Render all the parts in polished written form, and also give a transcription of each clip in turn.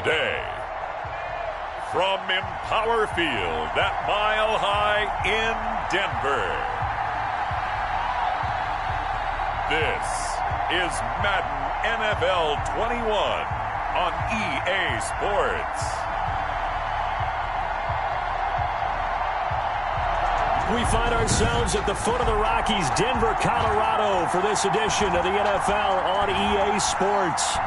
today. From Empower Field at Mile High in Denver, this is Madden NFL 21 on EA Sports. We find ourselves at the foot of the Rockies, Denver, Colorado, for this edition of the NFL on EA Sports.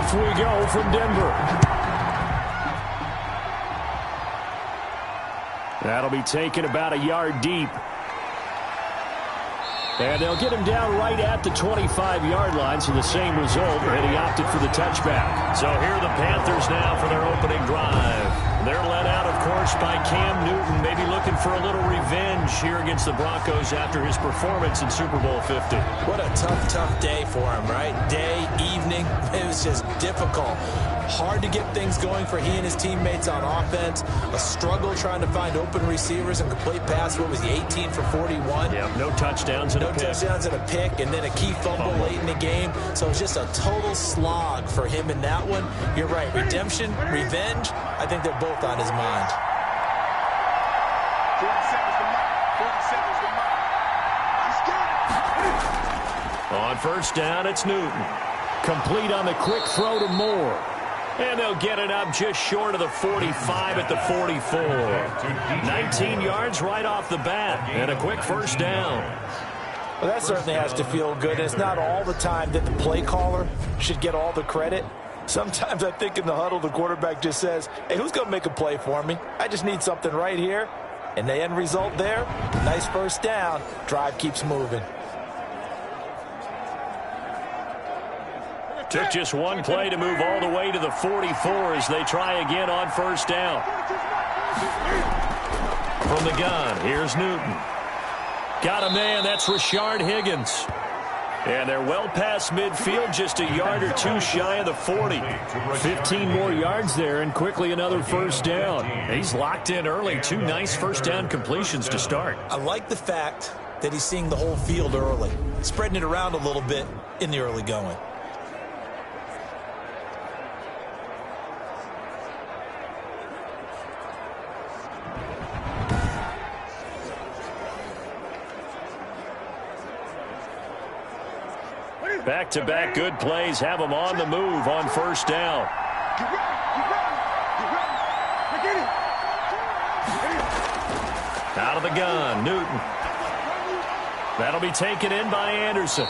We go from Denver. That'll be taken about a yard deep. And they'll get him down right at the 25-yard line, so the same result, and he opted for the touchback. So here are the Panthers now for their opening drive. They're led out, of course, by Cam Newton, maybe looking for a little revenge here against the Broncos after his performance in Super Bowl 50. What a tough day for him, right? Day, evening, it was just difficult. Hard to get things going for he and his teammates on offense. A struggle trying to find open receivers and complete pass. What was he, 18 for 41? Yeah, no touchdowns and a pick. No touchdowns and a pick, and then a key fumble late in the game. So it's just a total slog for him in that one. You're right, redemption, revenge, I think they're both on his mind. 47's the mark. On first down, it's Newton. Complete on the quick throw to Moore. And they'll get it up just short of the 45 at the 44. 19 yards right off the bat, and a quick first down. Well, that certainly has to feel good. It's not all the time that the play caller should get all the credit. Sometimes I think in the huddle, the quarterback just says, hey, who's going to make a play for me? I just need something right here. And the end result there, nice first down. Drive keeps moving. Took just one play to move all the way to the 44 as they try again on first down. From the gun, here's Newton. Got a man, that's Rashard Higgins. And they're well past midfield, just a yard or two shy of the 40. 15 more yards there, and quickly another first down. He's locked in early. Two nice first down completions to start. I like the fact that he's seeing the whole field early, spreading it around a little bit in the early going. Back-to-back good plays have him on the move on first down. Out of the gun, Newton. That'll be taken in by Anderson.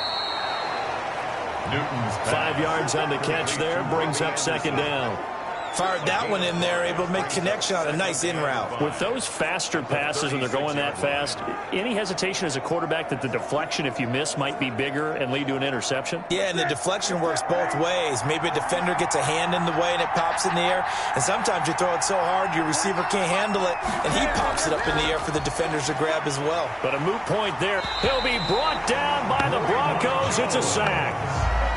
Newton's 5 yards on the catch there, brings up second down. Fired that one in there, able to make connection on a nice in route. With those faster passes when they're going that fast, any hesitation as a quarterback that the deflection, if you miss, might be bigger and lead to an interception? Yeah, and the deflection works both ways. Maybe a defender gets a hand in the way and it pops in the air. And sometimes you throw it so hard your receiver can't handle it, and he pops it up in the air for the defenders to grab as well. But a moot point there. He'll be brought down by the Broncos. It's a sack.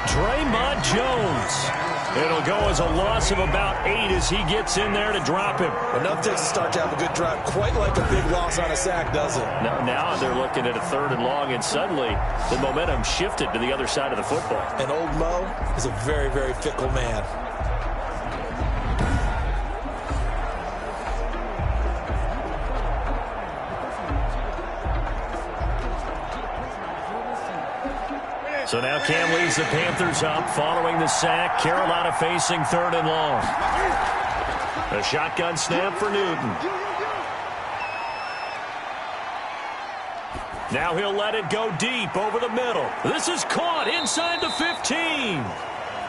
Draymond Jones. It'll go as a loss of about 8 as he gets in there to drop him. Enough takes to start to have a good drive. Quite like a big loss on a sack, does it? Now they're looking at a 3rd and long, and suddenly the momentum shifted to the other side of the football. And old Mo is a very, very fickle man. So now Cam leads the Panthers up following the sack. Carolina facing 3rd and long. A shotgun snap for Newton. Now he'll let it go deep over the middle. This is caught inside the 15.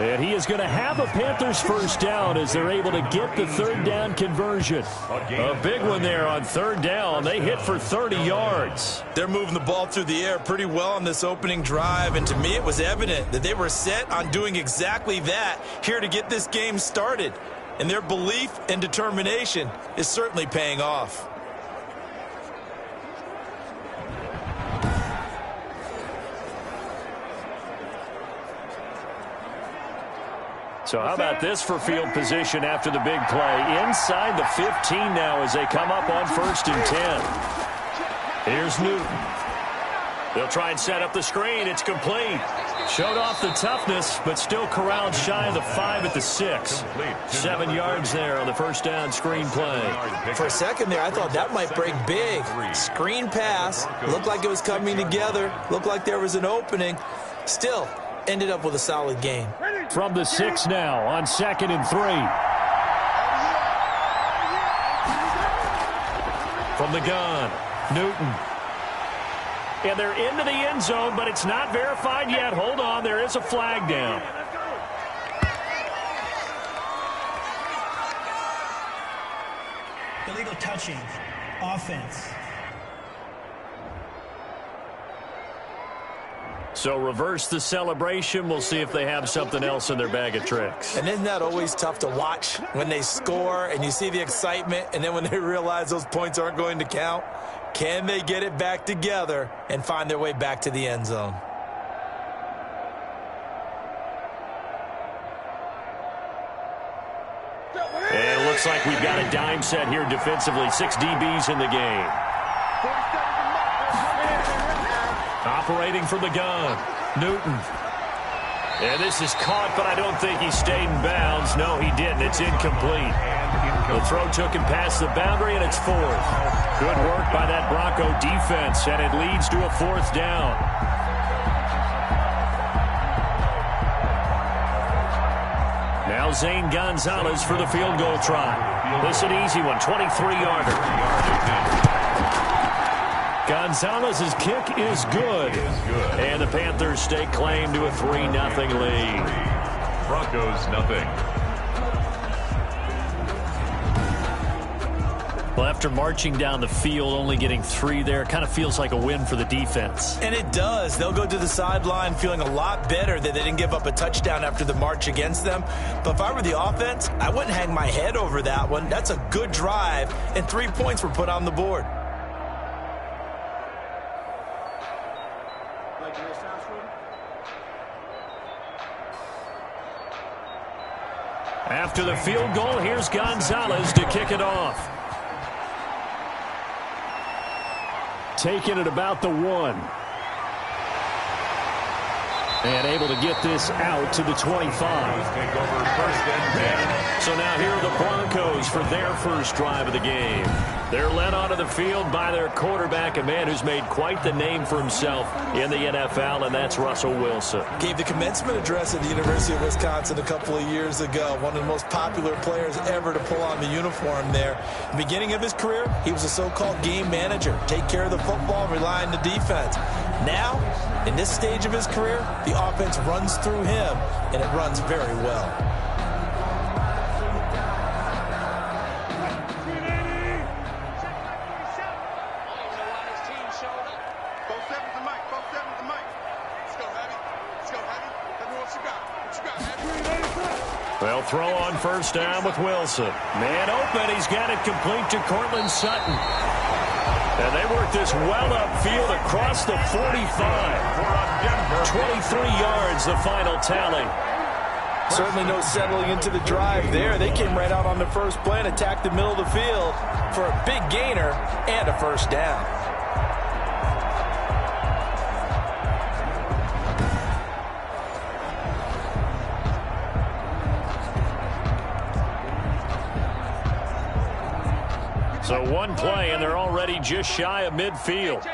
And he is going to have a Panthers first down as they're able to get the third down conversion. A big one there on third down. They hit for 30 yards. They're moving the ball through the air pretty well on this opening drive, and to me it was evident that they were set on doing exactly that here to get this game started. And their belief and determination is certainly paying off. So how about this for field position after the big play? Inside the 15 now as they come up on 1st and 10. Here's Newton. They'll try and set up the screen. It's complete. Showed off the toughness, but still corralled shy of the 5 at the 6. 7 yards there on the first down screen play. For a second there, I thought that might break big. Screen pass. Looked like it was coming together. Looked like there was an opening. Still ended up with a solid gain. From the 6 now on 2nd and 3. From the gun, Newton. And they're into the end zone, but it's not verified yet. Hold on, there is a flag down. Illegal touching, offense. So reverse the celebration. We'll see if they have something else in their bag of tricks. And isn't that always tough to watch when they score and you see the excitement, and then when they realize those points aren't going to count? Can they get it back together and find their way back to the end zone? And it looks like we've got a dime set here defensively. 6 DBs in the game. Operating from the gun, Newton. And this is caught, but I don't think he stayed in bounds. No, he didn't. It's incomplete. The throw took him past the boundary, and it's 4th. Good work by that Bronco defense, and it leads to a 4th down. Now Zane Gonzalez for the field goal try. This is an easy one, 23-yarder. Gonzalez's kick is good. And the Panthers stake claim to a 3-0 lead. Broncos, nothing. Well, after marching down the field, only getting 3 there, kind of feels like a win for the defense. And it does. They'll go to the sideline feeling a lot better that they didn't give up a touchdown after the march against them. But if I were the offense, I wouldn't hang my head over that one. That's a good drive, and 3 points were put on the board. After the field goal, here's Gonzalez to kick it off. Taking it about the 1. And able to get this out to the 25. So now here are the Broncos for their first drive of the game. They're led onto the field by their quarterback, a man who's made quite the name for himself in the NFL, and that's Russell Wilson. Gave the commencement address at the University of Wisconsin a couple of years ago. One of the most popular players ever to pull on the uniform there. At the beginning of his career, he was a so-called game manager. Take care of the football and rely on the defense. Now, in this stage of his career, the offense runs through him, and it runs very well. They'll throw on first down with Wilson. Man open. He's got it complete to Cortland Sutton. And they work this well upfield across the 45. 23 yards, the final tally. Certainly no settling into the drive there. They came right out on the first play and attacked the middle of the field for a big gainer and a first down. So one play, and they're already just shy of midfield.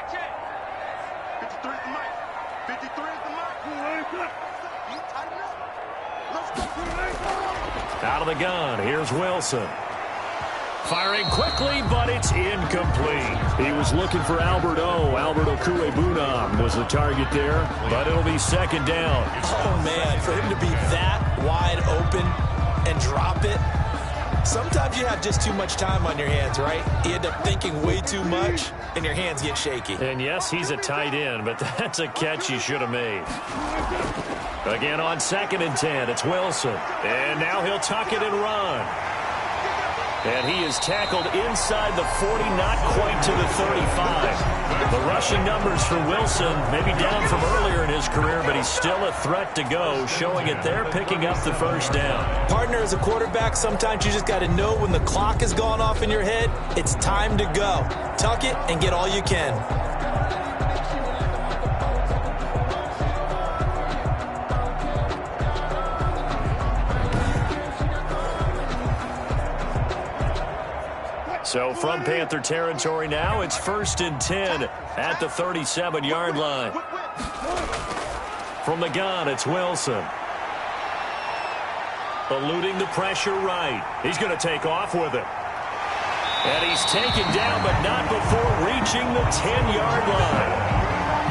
Out of the gun, here's Wilson. Firing quickly, but it's incomplete. He was looking for Albert Okuebunam was the target there, but it'll be second down. Oh, man, for him to be that wide open and drop it, sometimes you have just too much time on your hands, right? You end up thinking way too much, and your hands get shaky. And yes, he's a tight end, but that's a catch he should have made. Again on 2nd and 10, it's Wilson. And now he'll tuck it and run. And he is tackled inside the 40, not quite to the 35. The rushing numbers for Wilson, maybe down from earlier in his career, but he's still a threat to go, showing it there, picking up the first down. Partner, as a quarterback, sometimes you just got to know when the clock has gone off in your head, it's time to go. Tuck it and get all you can. So from Panther territory now, it's 1st and 10 at the 37-yard line. From the gun, it's Wilson. Eluding the pressure right. He's going to take off with it. And he's taken down, but not before reaching the 10-yard line.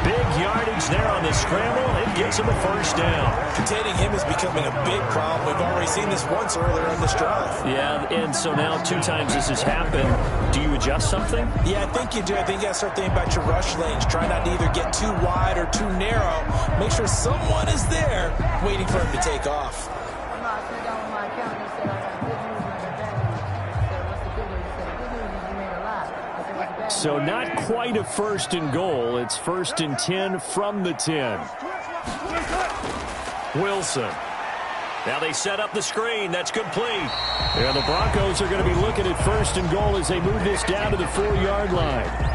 Big yardage there on the scramble. It gets him a first down. Containing him is becoming a big problem. We've already seen this once earlier in this drive. Yeah, and so now 2 times this has happened. Do you adjust something? Yeah, I think you do. I think you got to start thinking about your rush lanes. Try not to either get too wide or too narrow. Make sure someone is there waiting for him to take off. So not quite a 1st and goal. It's 1st and 10 from the 10. Wilson. Now they set up the screen. That's complete. And the Broncos are going to be looking at 1st and goal as they move this down to the 4-yard line.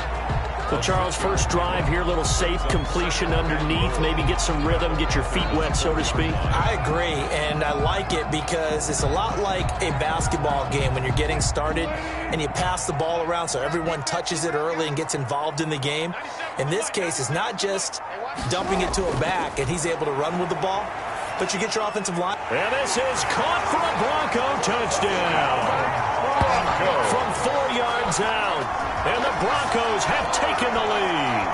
Well, Charles, first drive here, little safe completion underneath. Maybe get some rhythm, get your feet wet, so to speak. I agree, and I like it because it's a lot like a basketball game when you're getting started and you pass the ball around so everyone touches it early and gets involved in the game. In this case, it's not just dumping it to a back and he's able to run with the ball, but you get your offensive line. And this is caught for a Bronco touchdown. From 4 yards out, and the Broncos have taken the lead.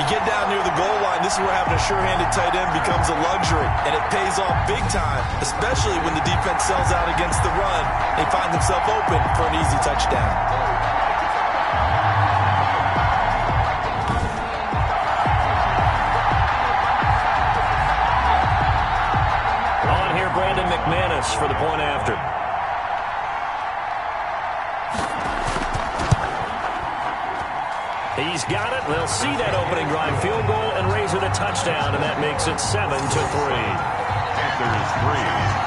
You get down near the goal line, this is where having a sure-handed tight end becomes a luxury, and it pays off big time, especially when the defense sells out against the run. They find themselves open for an easy touchdown. On here, Brandon McManus for the point after. He's got it. They'll see that opening drive field goal and raise it a touchdown, and that makes it 7-3. Panthers 3.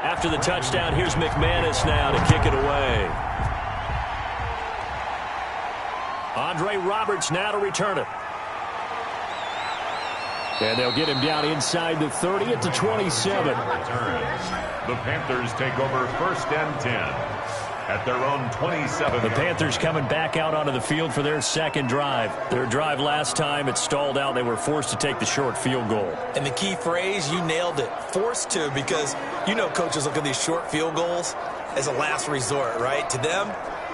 After the touchdown, here's McManus now to kick it away. Andre Roberts now to return it. And they'll get him down inside the 30 at the 27. The Panthers take over 1st and 10 at their own 27. The Panthers coming back out onto the field for their second drive. Their drive last time, it stalled out. They were forced to take the short field goal. And the key phrase, you nailed it. Forced to, because you know coaches look at these short field goals as a last resort, right? To them,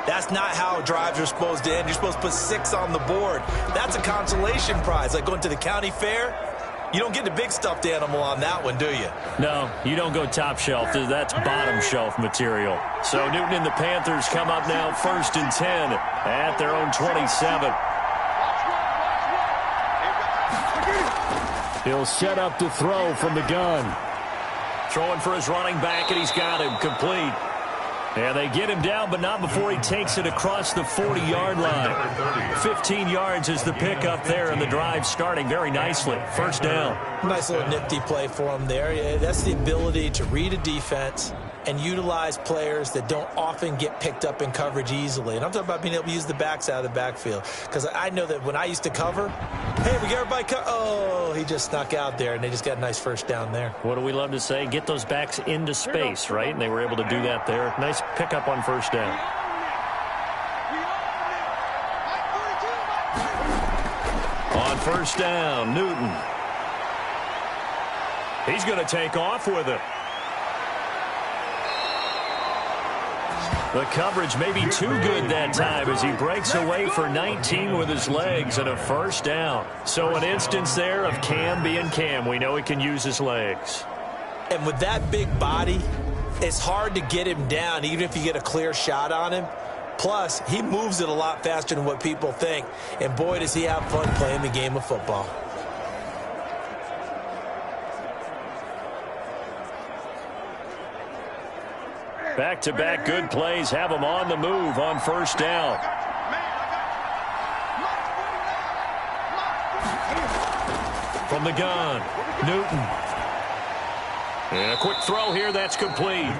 that's not how drives are supposed to end. You're supposed to put 6 on the board. That's a consolation prize, like going to the county fair. You don't get the big stuffed animal on that one, do you? No, you don't go top shelf. That's bottom shelf material. So Newton and the Panthers come up now 1st and 10 at their own 27. He'll set up to throw from the gun. Throwing for his running back, and he's got him complete. And they get him down, but not before he takes it across the 40-yard line. 15 yards is the pickup there, and the drive starting very nicely. First down. Nice little nifty play for him there. Yeah, that's the ability to read a defense and utilize players that don't often get picked up in coverage easily. And I'm talking about being able to use the backs out of the backfield. Because I know that when I used to cover, hey, we got everybody oh, he just snuck out there, and they just got a nice first down there. What do we love to say? Get those backs into space, right? And they were able to do that there. Nice pickup on first down. On first down, Newton. He's going to take off with it. The coverage may be too good that time as he breaks away for 19 with his legs and a first down. So an instance there of Cam being Cam. We know he can use his legs. And with that big body, it's hard to get him down even if you get a clear shot on him. Plus, he moves it a lot faster than what people think. And boy, does he have fun playing the game of football. Back-to-back good plays have him on the move on first down. From the gun, Newton. And a quick throw here, that's complete.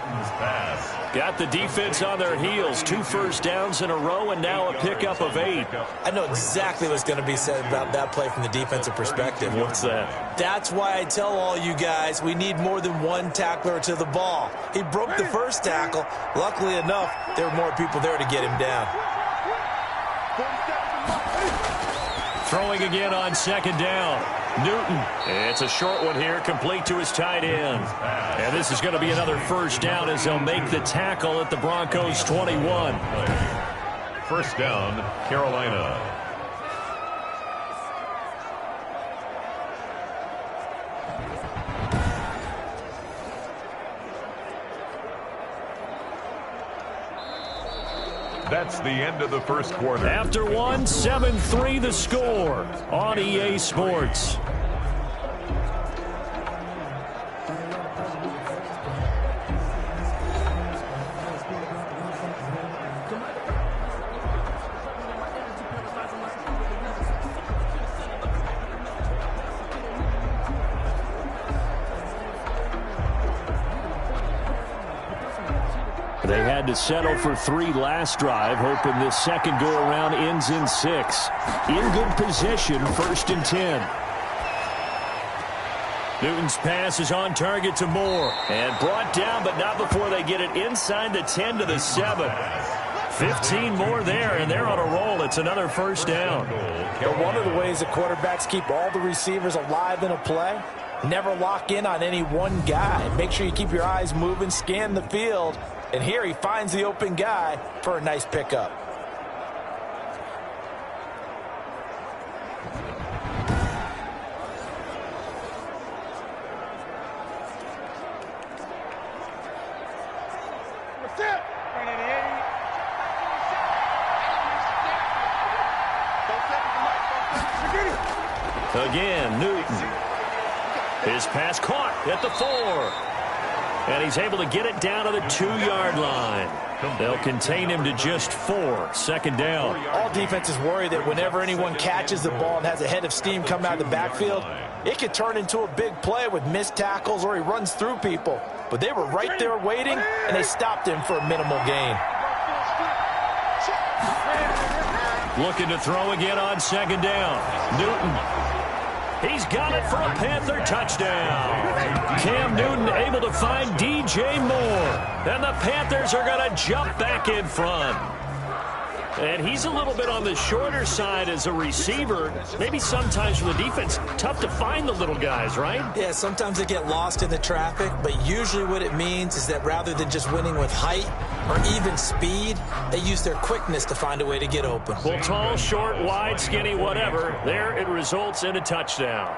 Got the defense on their heels. 2 first downs in a row, and now a pickup of 8. I know exactly what's going to be said about that play from the defensive perspective. What's that? That's why I tell all you guys we need more than one tackler to the ball. He broke the first tackle. Luckily enough, there were more people there to get him down. Throwing again on second down. Newton. It's a short one here, complete to his tight end. And this is going to be another first down as they'll make the tackle at the Broncos 21. First down, Carolina. That's the end of the first quarter. After one, 7-3 the score on EA Sports. They had to settle for 3 last drive, hoping this second go-around ends in 6. In good position, 1st and 10. Newton's pass is on target to Moore. And brought down, but not before they get it inside the 10 to the 7. 15 more there, and they're on a roll. It's another first down. But one of the ways that quarterbacks keep all the receivers alive in a play, never lock in on any one guy. Make sure you keep your eyes moving, scan the field. And here he finds the open guy for a nice pickup. Again, Newton. His pass caught at the 4. And he's able to get it down to the 2-yard line. They'll contain him to just 4. Second down. All defenses worry that whenever anyone catches the ball and has a head of steam come out of the backfield, it could turn into a big play with missed tackles or he runs through people. But they were right there waiting, and they stopped him for a minimal gain. Looking to throw again on second down. Newton. He's got it for a Panther touchdown. Cam Newton able to find DJ Moore. And the Panthers are going to jump back in front. And he's a little bit on the shorter side as a receiver. Maybe sometimes for the defense, tough to find the little guys, right? Yeah, sometimes they get lost in the traffic, but usually what it means is that rather than just winning with height or even speed, they use their quickness to find a way to get open. Well, tall, short, wide, skinny, whatever, there it results in a touchdown.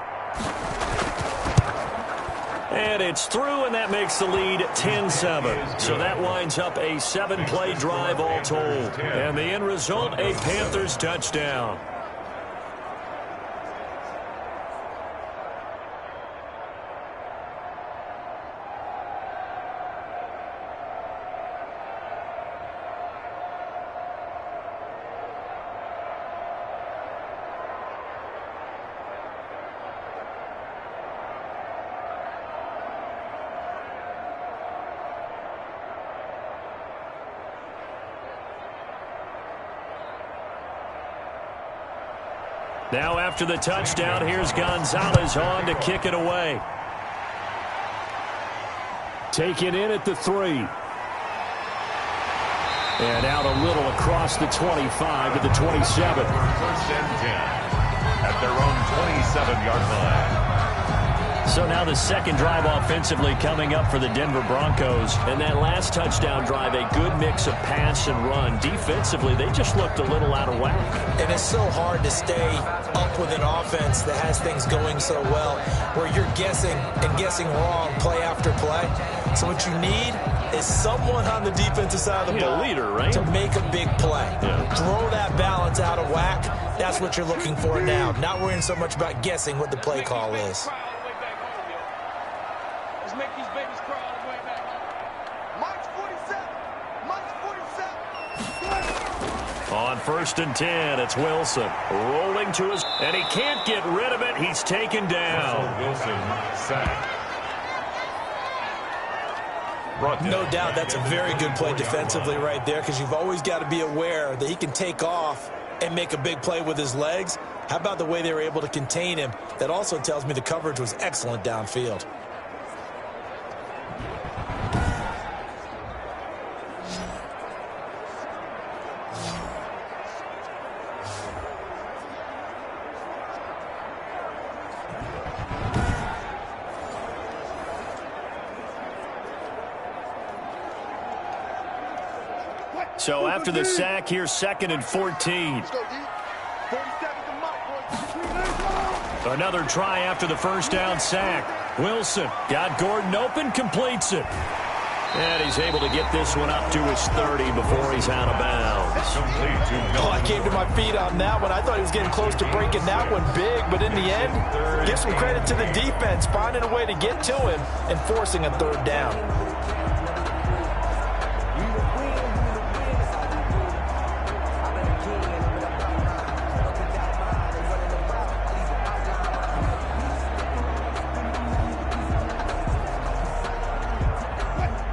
And it's through, and that makes the lead 10-7. So that winds up a 7-play drive all told. And the end result, a Panthers touchdown. Now after the touchdown, here's Gonzalez on to kick it away. Take it in at the 3. And out a little across the 25 to the 27. First and 10 at their own 27-yard line. So now the second drive offensively coming up for the Denver Broncos. And that last touchdown drive, a good mix of pass and run. Defensively, they just looked a little out of whack. And it's so hard to stay up with an offense that has things going so well, where you're guessing and guessing wrong play after play. So what you need is someone on the defensive side of the ball, a leader, right? To make a big play. Yeah. Throw that balance out of whack. That's what you're looking for now. Not worrying so much about guessing what the play call is. Make these babies cry all the way back. March 47. On first and 10, it's Wilson rolling to his, and he can't get rid of it. He's taken down. Wilson sacked. No doubt that's a very good play defensively right there, because you've always got to be aware that he can take off and make a big play with his legs. How about the way they were able to contain him? That also tells me the coverage was excellent downfield. So after the sack, here's 2nd and 14. Another try after the first down sack. Wilson got Gordon open, completes it. And he's able to get this one up to his 30 before he's out of bounds. Oh, I came to my feet on that one. I thought he was getting close to breaking that one big, but in the end, give some credit to the defense, finding a way to get to him and forcing a 3rd down.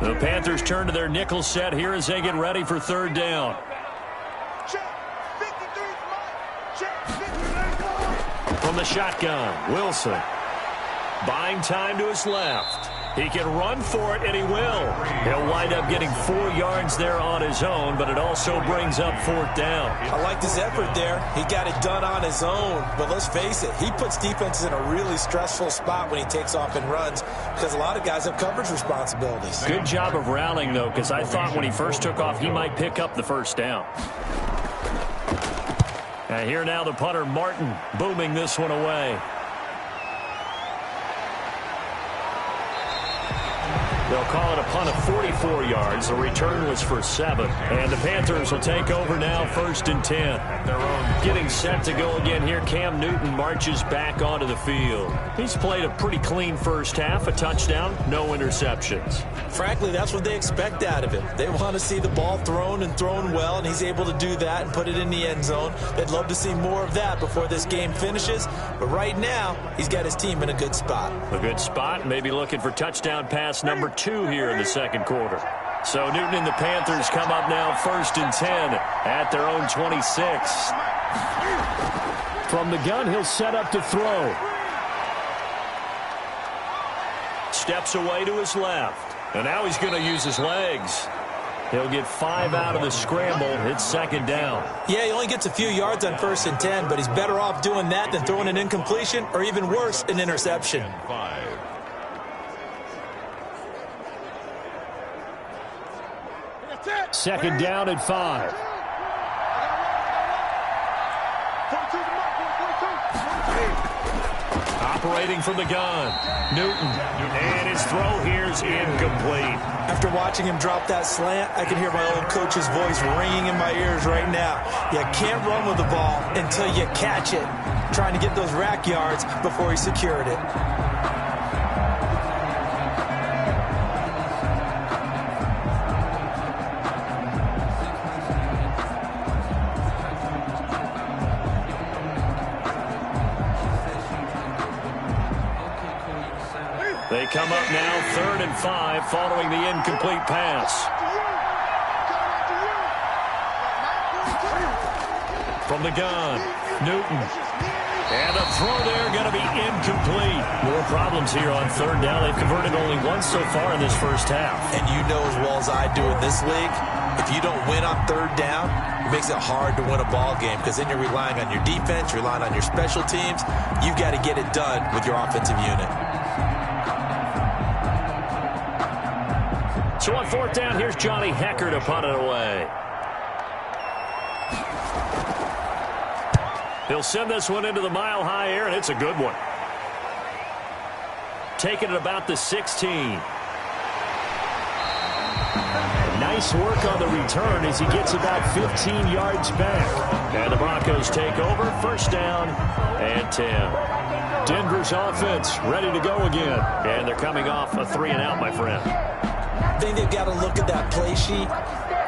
The Panthers turn to their nickel set here as they get ready for 3rd down. From the shotgun, Wilson. Buying time to his left. He can run for it, and he will. He'll wind up getting 4 yards there on his own, but it also brings up 4th down. I liked his effort there. He got it done on his own. But let's face it, he puts defenses in a really stressful spot when he takes off and runs, because a lot of guys have coverage responsibilities. Good job of rallying, though, because I thought when he first took off, he might pick up the 1st down. And here now the punter, Martin, booming this one away. They'll call it a punt of 44 yards. The return was for 7. And the Panthers will take over now, 1st and 10. Getting set to go again here, Cam Newton marches back onto the field. He's played a pretty clean first half, a touchdown, no interceptions. Frankly, that's what they expect out of him. They want to see the ball thrown and thrown well, and he's able to do that and put it in the end zone. They'd love to see more of that before this game finishes. But right now, he's got his team in a good spot. A good spot, maybe looking for touchdown pass number 2 here in the 2nd quarter. So Newton and the Panthers come up now 1st and 10 at their own 26. From the gun, he'll set up to throw. Steps away to his left. And now he's going to use his legs. He'll get 5 out of the scramble. It's 2nd down. Yeah, he only gets a few yards on 1st and 10, but he's better off doing that than throwing an incompletion or even worse, an interception. 2nd down and 5. Operating from the gun. Newton. And his throw here's incomplete. After watching him drop that slant, I can hear my old coach's voice ringing in my ears right now. You can't run with the ball until you catch it. Trying to get those rack yards before he secured it. They come up now 3rd and 5 following the incomplete pass. From the gun, Newton. And the throw there going to be incomplete. More problems here on third down. They've converted only once so far in this first half. And you know as well as I do in this league, if you don't win on third down, it makes it hard to win a ball game because then you're relying on your defense, you're relying on your special teams. You've got to get it done with your offensive unit. So on fourth down, here's Johnny Hecker to punt it away. He'll send this one into the mile-high air, and it's a good one. Taking it about the 16. Nice work on the return as he gets about 15 yards back. And the Broncos take over, first down and 10. Denver's offense ready to go again. And they're coming off a 3-and-out, my friend. I think they've got to look at that play sheet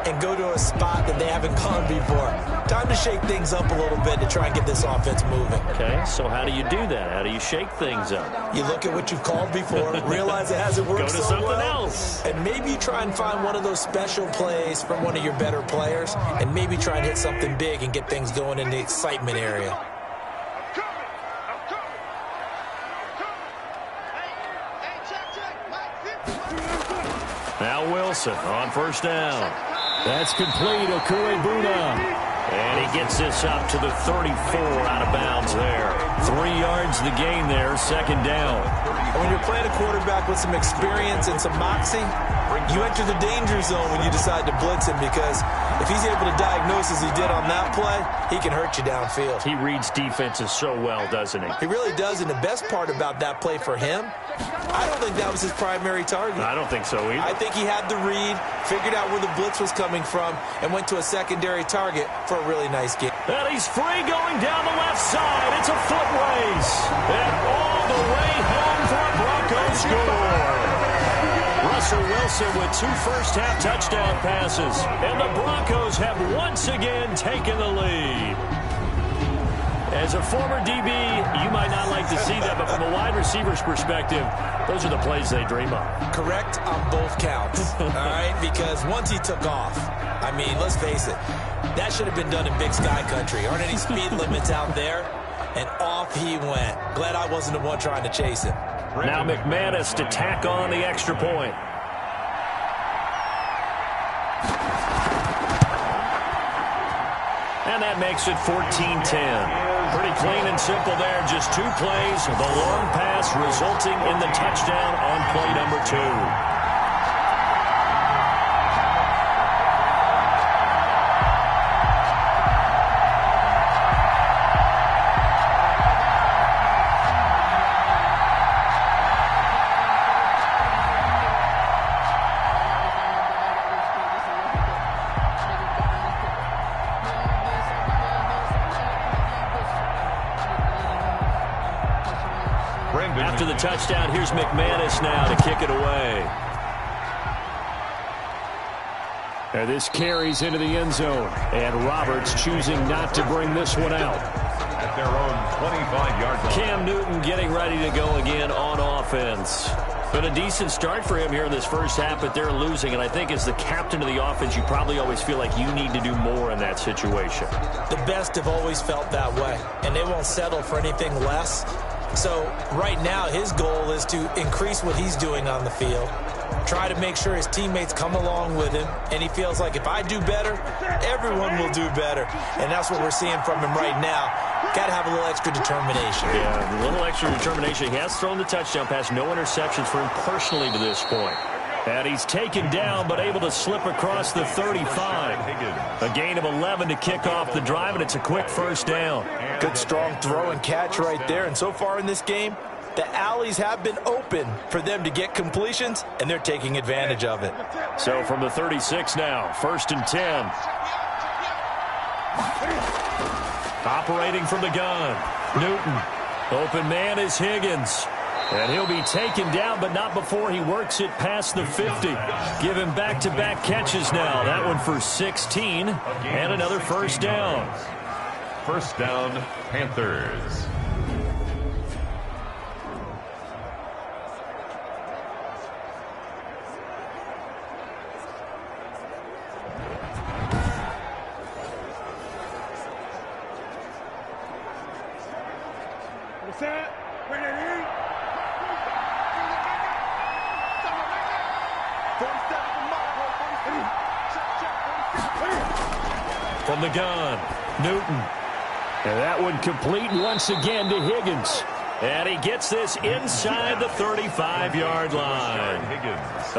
and go to a spot that they haven't gone before. Time to shake things up a little bit to try and get this offense moving. Okay, so how do you do that? How do you shake things up? You look at what you've called before, realize it hasn't worked Go to so something well, else. and maybe you try and find one of those special plays from one of your better players, and maybe try and hit something big and get things going in the excitement area. Now Wilson on first down. That's complete, Okuebuna. And he gets this up to the 34 out of bounds there. 3 yards the gain there, second down. And when you're playing a quarterback with some experience and some moxie, you enter the danger zone when you decide to blitz him because if he's able to diagnose as he did on that play, he can hurt you downfield. He reads defenses so well, doesn't he? He really does, and the best part about that play for him, I don't think that was his primary target. I don't think so either. I think he had the read, figured out where the blitz was coming from, and went to a secondary target for a really nice game. And he's free going down the left side. It's a foot race. And all the way home for a Broncos score. Russell Wilson with 2 first-half touchdown passes. And the Broncos have once again taken the lead. As a former DB, you might not like to see that, but from a wide receiver's perspective, those are the plays they dream of. Correct on both counts, all right? Because once he took off, I mean, let's face it, that should have been done in Big Sky Country. Aren't any speed limits out there? And off he went. Glad I wasn't the one trying to chase him. Now McManus to tack on the extra point. And that makes it 14-10. Pretty clean and simple there. Just 2 plays. The long pass resulting in the touchdown on play number 2. After the touchdown, here's McManus now to kick it away. And this carries into the end zone. And Roberts choosing not to bring this one out. At their own 25-yard line. Cam Newton getting ready to go again on offense. Been a decent start for him here in this first half, but they're losing. And I think as the captain of the offense, you probably always feel like you need to do more in that situation. The best have always felt that way, and they won't settle for anything less. So right now his goal is to increase what he's doing on the field, try to make sure his teammates come along with him, and he feels like if I do better, everyone will do better. And that's what we're seeing from him right now. Got to have a little extra determination. Yeah, a little extra determination. He has thrown the touchdown pass, no interceptions for him personally to this point. And he's taken down, but able to slip across the 35. A gain of 11 to kick off the drive, and it's a quick first down. Good strong throw and catch right there. And so far in this game, the alleys have been open for them to get completions, and they're taking advantage of it. So from the 36 now, 1st and 10. Operating from the gun, Newton. Open man is Higgins. And he'll be taken down, but not before he works it past the 50. Give him back-to-back catches now. That one for 16, and another first down. First down, Panthers. From the gun, Newton. And that one complete once again to Higgins. And he gets this inside the 35-yard line.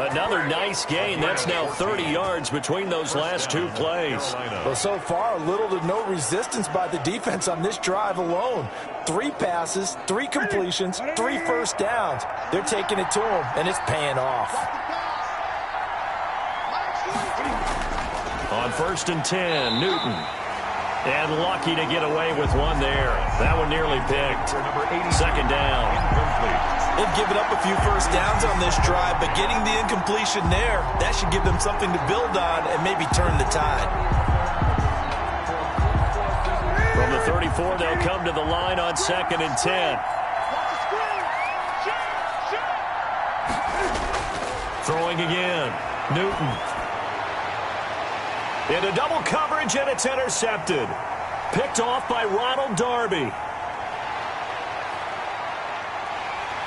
Another nice gain. That's now 30 yards between those last two plays. Well, so far, little to no resistance by the defense on this drive alone. 3 passes, 3 completions, 3 first downs. They're taking it to him, and it's paying off. On 1st and 10, Newton. And lucky to get away with one there. That one nearly picked. 2nd down. They've given up a few first downs on this drive, but getting the incompletion there, that should give them something to build on and maybe turn the tide. From the 34, they'll come to the line on 2nd and 10. Throwing again. Newton. Into double coverage, and it's intercepted. Picked off by Ronald Darby.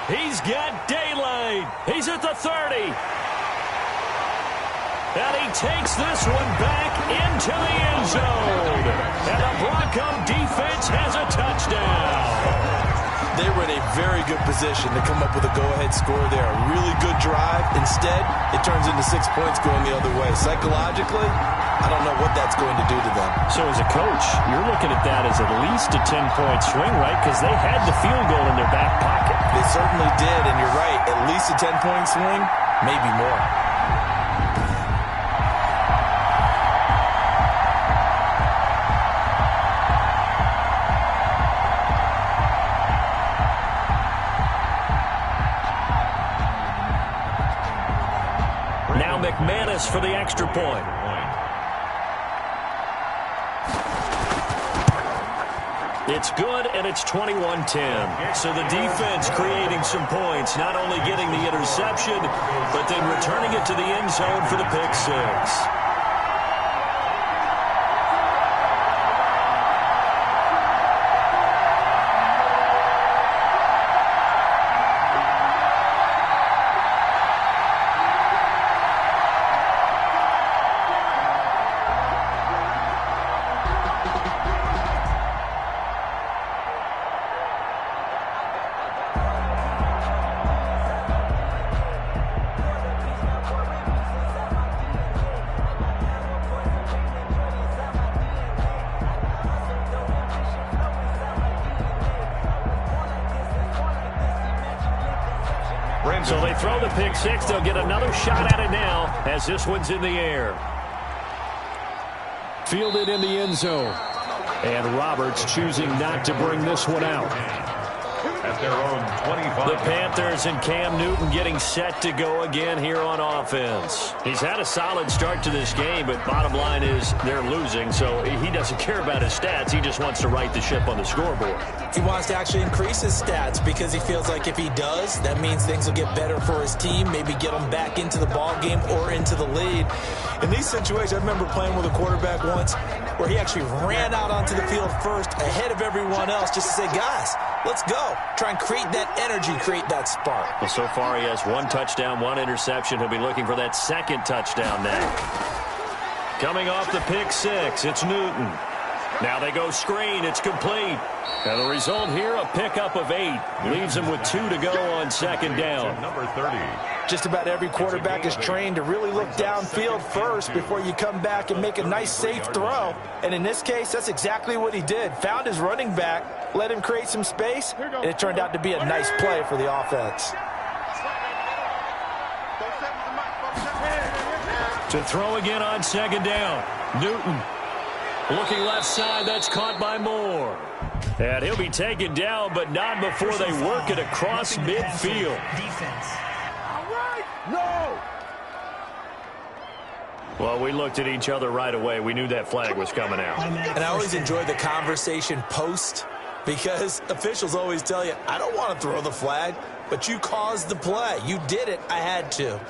He's got daylight. He's at the 30. And he takes this one back into the end zone. And the Bronco defense has a touchdown. They were in a very good position to come up with a go-ahead score there. A really good drive. Instead, it turns into 6 points going the other way. Psychologically, I don't know what that's going to do to them. So as a coach, you're looking at that as at least a 10-point swing, right? Because they had the field goal in their back pocket. They certainly did, and you're right. At least a 10-point swing, maybe more. McManus for the extra point. It's good, and it's 21-10. So the defense creating some points, not only getting the interception, but then returning it to the end zone for the pick 6. So they throw the pick 6. They'll get another shot at it now as this one's in the air. Fielded in the end zone. And Roberts choosing not to bring this one out. At their own 25. The Panthers and Cam Newton getting set to go again here on offense. He's had a solid start to this game, but bottom line is they're losing, so he doesn't care about his stats. He just wants to right the ship on the scoreboard. He wants to actually increase his stats because he feels like if he does, that means things will get better for his team, maybe get him back into the ball game or into the lead. In these situations, I remember playing with a quarterback once where he actually ran out onto the field first ahead of everyone else just to say, guys, let's go. Try and create that energy, create that spark. Well, so far he has 1 touchdown, 1 interception. He'll be looking for that 2nd touchdown now. Coming off the pick 6, it's Newton. Now they go screen. It's complete. And the result here, a pickup of 8. Leaves him with 2 to go on 2nd down. Number 30. Just about every quarterback is trained to really look downfield first before you come back and make a nice, safe throw. And in this case, that's exactly what he did. Found his running back, let him create some space, and it turned out to be a nice play for the offense. To throw again on 2nd down. Newton looking left side. That's caught by Moore. And he'll be taken down, but not before they work it across midfield. Defense. No! Well, we looked at each other right away. We knew that flag was coming out. And I always enjoy the conversation post because officials always tell you, I don't want to throw the flag, but you caused the play. You did it. I had to.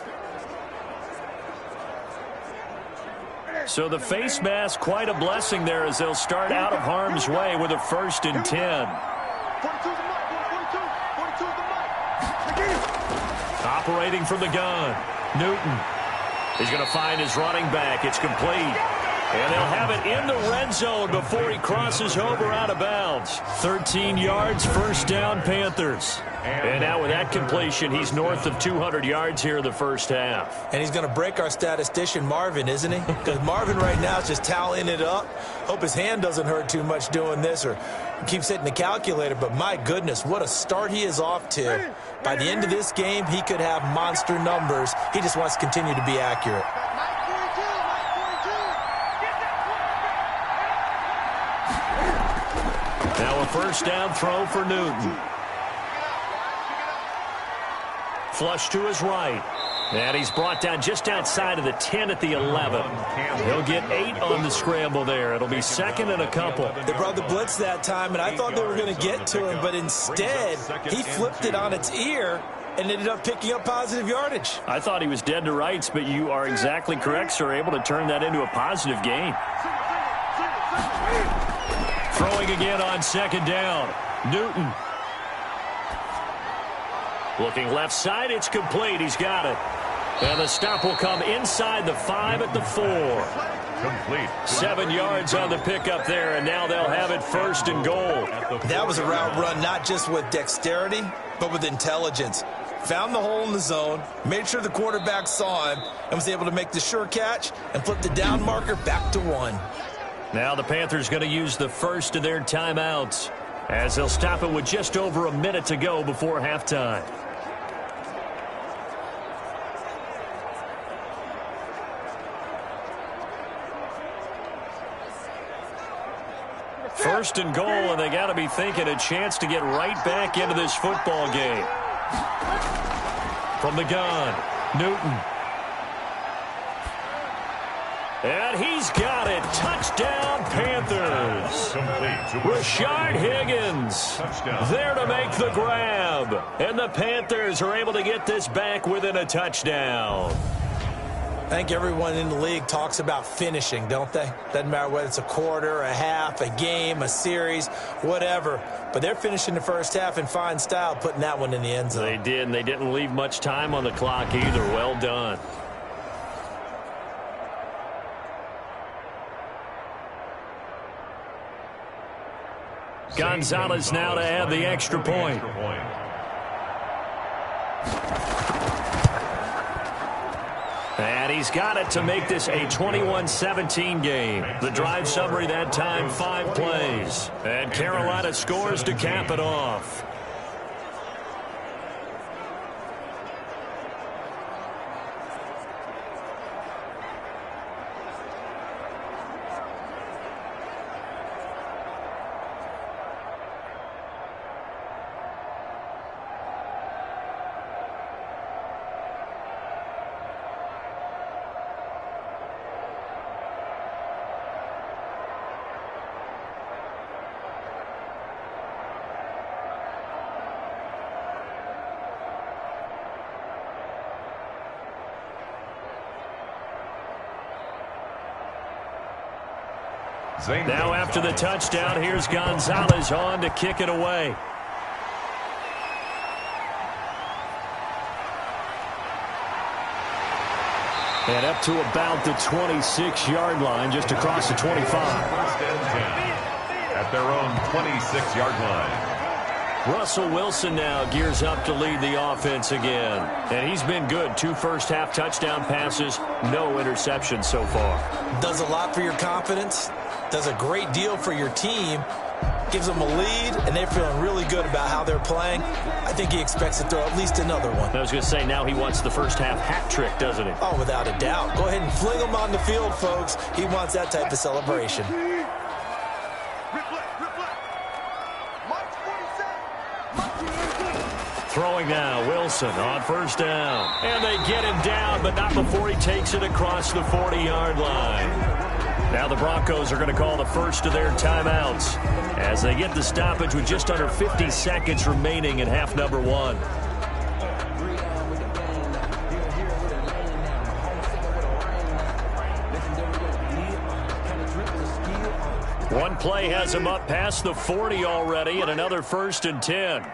So the face mask, quite a blessing there as they'll start out of harm's way with a 1st and 10. Operating from the gun, Newton. He's going to find his running back. It's complete. And they'll have it in the red zone before he crosses over out of bounds. 13 yards, first down, Panthers. And now with that completion, he's north of 200 yards here in the first half. And he's going to break our statistician Marvin, isn't he? Because Marvin right now is just tallying it up. Hope his hand doesn't hurt too much doing this or keeps hitting the calculator. But my goodness, what a start he is off to. By the end of this game, he could have monster numbers. He just wants to continue to be accurate. Now a first down throw for Newton. Flush to his right. And he's brought down just outside of the 10 at the 11. He'll get 8 on the scramble there. It'll be second and a couple. They brought the blitz that time, and I thought they were going to get to him, but instead he flipped it on its ear and ended up picking up positive yardage. I thought he was dead to rights, but you are exactly correct, sir. Able to turn that into a positive gain. Throwing again on second down. Newton. Looking left side, it's complete. He's got it. And the stop will come inside the 5 at the 4. Complete. 7 yards on the pickup there, and now they'll have it first and goal. That was a route run not just with dexterity, but with intelligence. Found the hole in the zone, made sure the quarterback saw him, and was able to make the sure catch and flip the down marker back to 1. Now the Panthers going to use the first of their timeouts as they'll stop it with just over a minute to go before halftime. First and goal, and they got to be thinking a chance to get right back into this football game. From the gun, Newton. And he's got it. Touchdown, Panthers. Rashard Higgins there to make the grab. And the Panthers are able to get this back within a touchdown. I think everyone in the league talks about finishing, don't they? Doesn't matter whether it's a quarter, a half, a game, a series, whatever. But they're finishing the first half in fine style, putting that one in the end zone. They did, and they didn't leave much time on the clock either. Well done. Gonzalez now to add the extra point. And he's got it to make this a 21-17 game. The drive summary that time, 5 plays. And Carolina scores to cap it off. Now after the touchdown, here's Gonzalez on to kick it away. And up to about the 26-yard line, just across the 25. First and 10 at their own 26-yard line. Russell Wilson now gears up to lead the offense again. And he's been good. 2 first-half touchdown passes, no interceptions so far. Does a lot for your confidence. Does a great deal for your team. Gives them a lead, and they're feeling really good about how they're playing. I think he expects to throw at least another one. I was going to say, now he wants the first-half hat trick, doesn't he? Oh, without a doubt. Go ahead and fling him on the field, folks. He wants that type of celebration. Throwing now, Wilson on first down. And they get him down, but not before he takes it across the 40-yard line. Now the Broncos are going to call the first of their timeouts as they get the stoppage with just under 50 seconds remaining in half number 1. One play has him up past the 40 already, and another first and 10.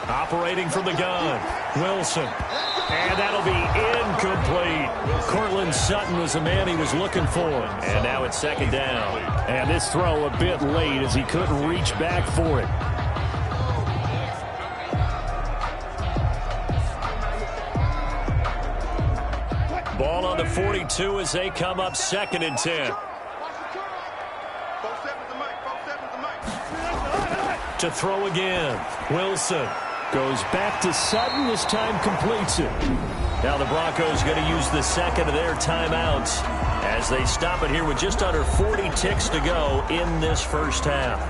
Operating from the gun, Wilson. And that'll be incomplete. Sutton was the man he was looking for. And now it's second down. And this throw a bit late as he couldn't reach back for it. Ball on the 42 as they come up second and 10. To throw again. Wilson goes back to Sutton. This time completes it. Now the Broncos going to use the second of their timeouts as they stop it here with just under 40 ticks to go in this first half.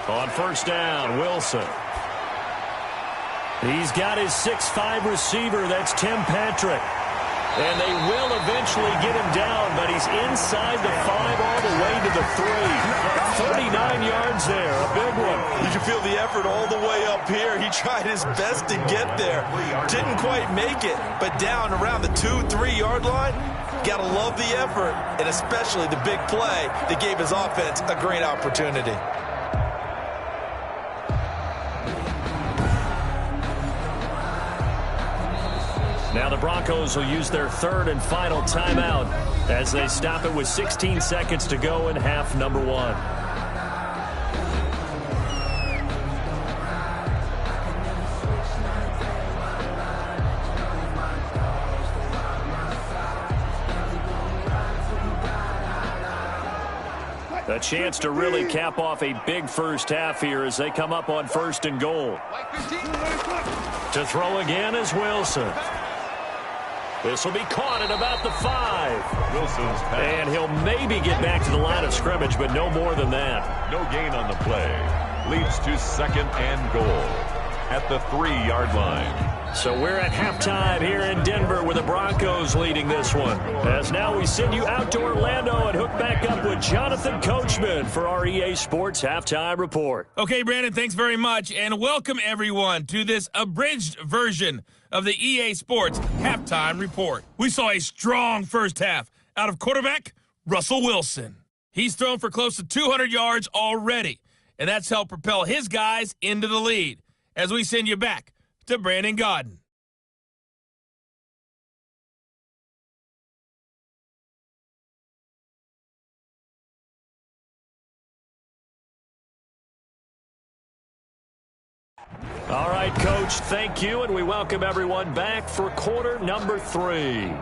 On first down, Wilson. He's got his 6'5" receiver. That's Tim Patrick. And they will eventually get him down, but he's inside the 5 all the way to the 3. 39 yards there, a big one. You can feel the effort all the way up here. He tried his best to get there. Didn't quite make it, but down around the 2-3 yard line. Got to love the effort, and especially the big play that gave his offense a great opportunity. Now the Broncos will use their third and final timeout as they stop it with 16 seconds to go in half number 1. A chance to really cap off a big first half here as they come up on first and goal. To throw again is Wilson. This will be caught at about the 5. Wilson's pass. And he'll maybe get back to the line of scrimmage, but no more than that. No gain on the play. Leads to second and goal at the 3-yard line. So we're at halftime here in Denver with the Broncos leading this one. As now we send you out to Orlando and hook back up with Jonathan Coachman for our EA Sports Halftime Report. Okay, Brandon, thanks very much, and welcome everyone to this abridged version of the EA Sports Halftime Report. We saw a strong first half out of quarterback Russell Wilson. He's thrown for close to 200 yards already, and that's helped propel his guys into the lead. As we send you back to Brandon Godden. All right, Coach, thank you, and we welcome everyone back for quarter number 3.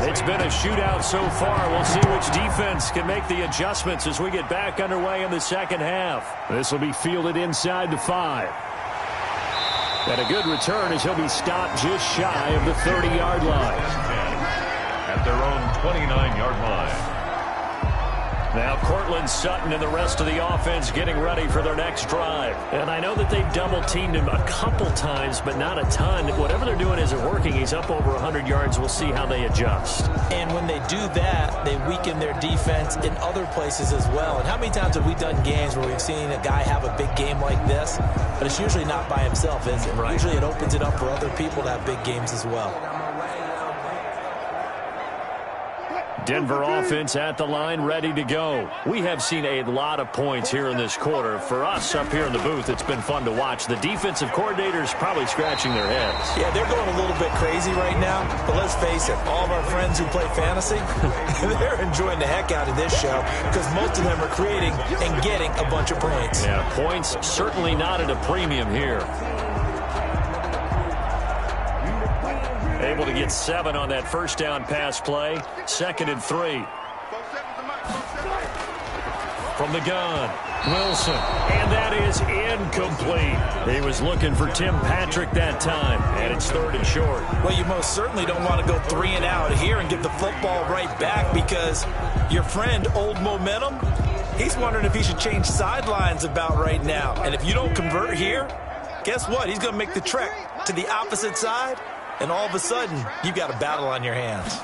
It's been a shootout so far. We'll see which defense can make the adjustments as we get back underway in the second half. This will be fielded inside the 5. And a good return as he'll be stopped just shy of the 30-yard line. At their own 29-yard line. Now Cortland Sutton and the rest of the offense getting ready for their next drive. And I know that they've double-teamed him a couple times, but not a ton. Whatever they're doing isn't working. He's up over 100 yards. We'll see how they adjust. And when they do that, they weaken their defense in other places as well. And how many times have we done games where we've seen a guy have a big game like this? But it's usually not by himself, is it? Right. Usually it opens it up for other people to have big games as well. Denver offense at the line, ready to go. We have seen a lot of points here in this quarter. For us up here in the booth, it's been fun to watch. The defensive coordinators probably scratching their heads. Yeah, they're going a little bit crazy right now. But let's face it, all of our friends who play fantasy, they're enjoying the heck out of this show because most of them are creating and getting a bunch of points. Yeah, points certainly not at a premium here. Able to get 7 on that first down pass play. 2nd and 3. From the gun, Wilson, and that is incomplete. He was looking for Tim Patrick that time, and it's 3rd and short. Well, you most certainly don't want to go 3 and out here and give the football right back because your friend, Old Momentum, he's wondering if he should change sidelines about right now. And if you don't convert here, guess what? He's going to make the trek to the opposite side, and all of a sudden, you've got a battle on your hands.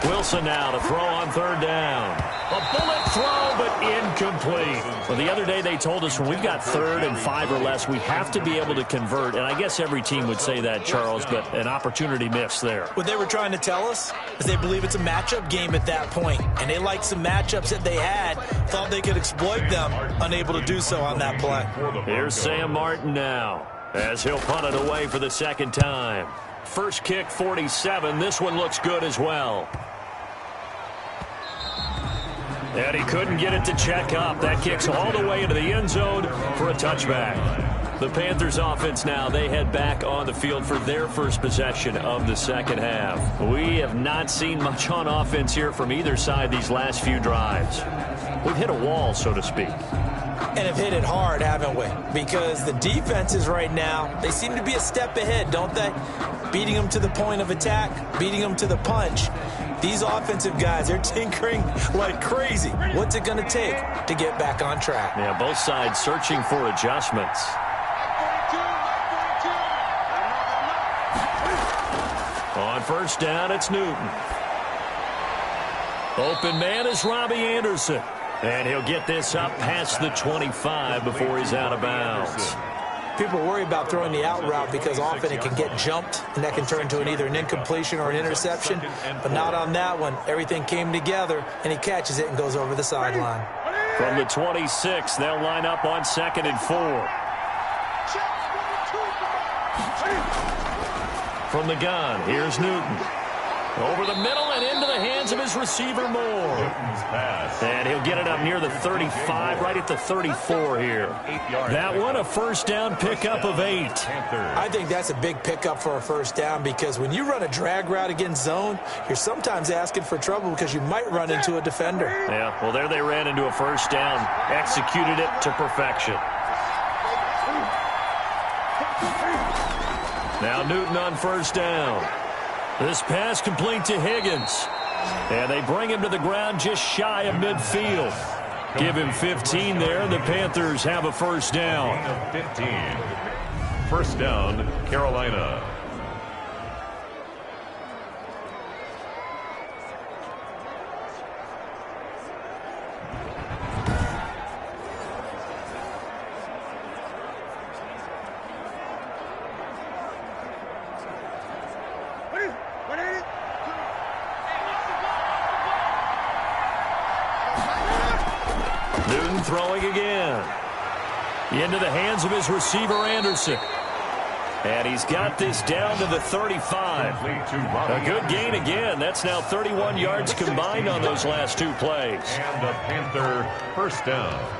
Wilson now to throw on 3rd down. A bullet throw, but incomplete. Well, the other day they told us when we've got 3rd and 5 or less, we have to be able to convert. And I guess every team would say that, Charles, but an opportunity missed there. What they were trying to tell us is they believe it's a matchup game at that point. And they liked some matchups that they had, thought they could exploit them, unable to do so on that play. Here's Sam Martin now as he'll punt it away for the 2nd time. First kick, 47. This one looks good as well. And he couldn't get it to check up. That kicks all the way into the end zone for a touchback. The Panthers offense now, they head back on the field for their first possession of the 2nd half. We have not seen much on offense here from either side these last few drives. We've hit a wall, so to speak. And have hit it hard, haven't we? Because the defenses right now, they seem to be a step ahead, don't they? Beating them to the point of attack, beating them to the punch. These offensive guys, they're tinkering like crazy. What's it going to take to get back on track? Yeah, both sides searching for adjustments. On 1st down, it's Newton. Open man is Robbie Anderson. And he'll get this up past the 25 before he's out of bounds. People worry about throwing the out route because often it can get jumped, and that can turn into either an incompletion or an interception. But not on that one. Everything came together, and he catches it and goes over the sideline. From the 26, they'll line up on 2nd and 4. From the gun, here's Newton. Over the middle and into the hands of his receiver Moore. And he'll get it up near the 35, right at the 34 here. That one, a 1st down pickup of 8. I think that's a big pickup for a 1st down because when you run a drag route against zone, you're sometimes asking for trouble because you might run into a defender. Yeah, well, there they ran into a 1st down, executed it to perfection. Now Newton on 1st down. This pass complete to Higgins. And they bring him to the ground just shy of midfield. Give him 15 there. The Panthers have a 1st down. 15. 1st down, Carolina. Newton throwing again. Into the hands of his receiver, Anderson. And he's got this down to the 35. A good gain again. That's now 31 yards combined on those last 2 plays. And the Panther 1st down.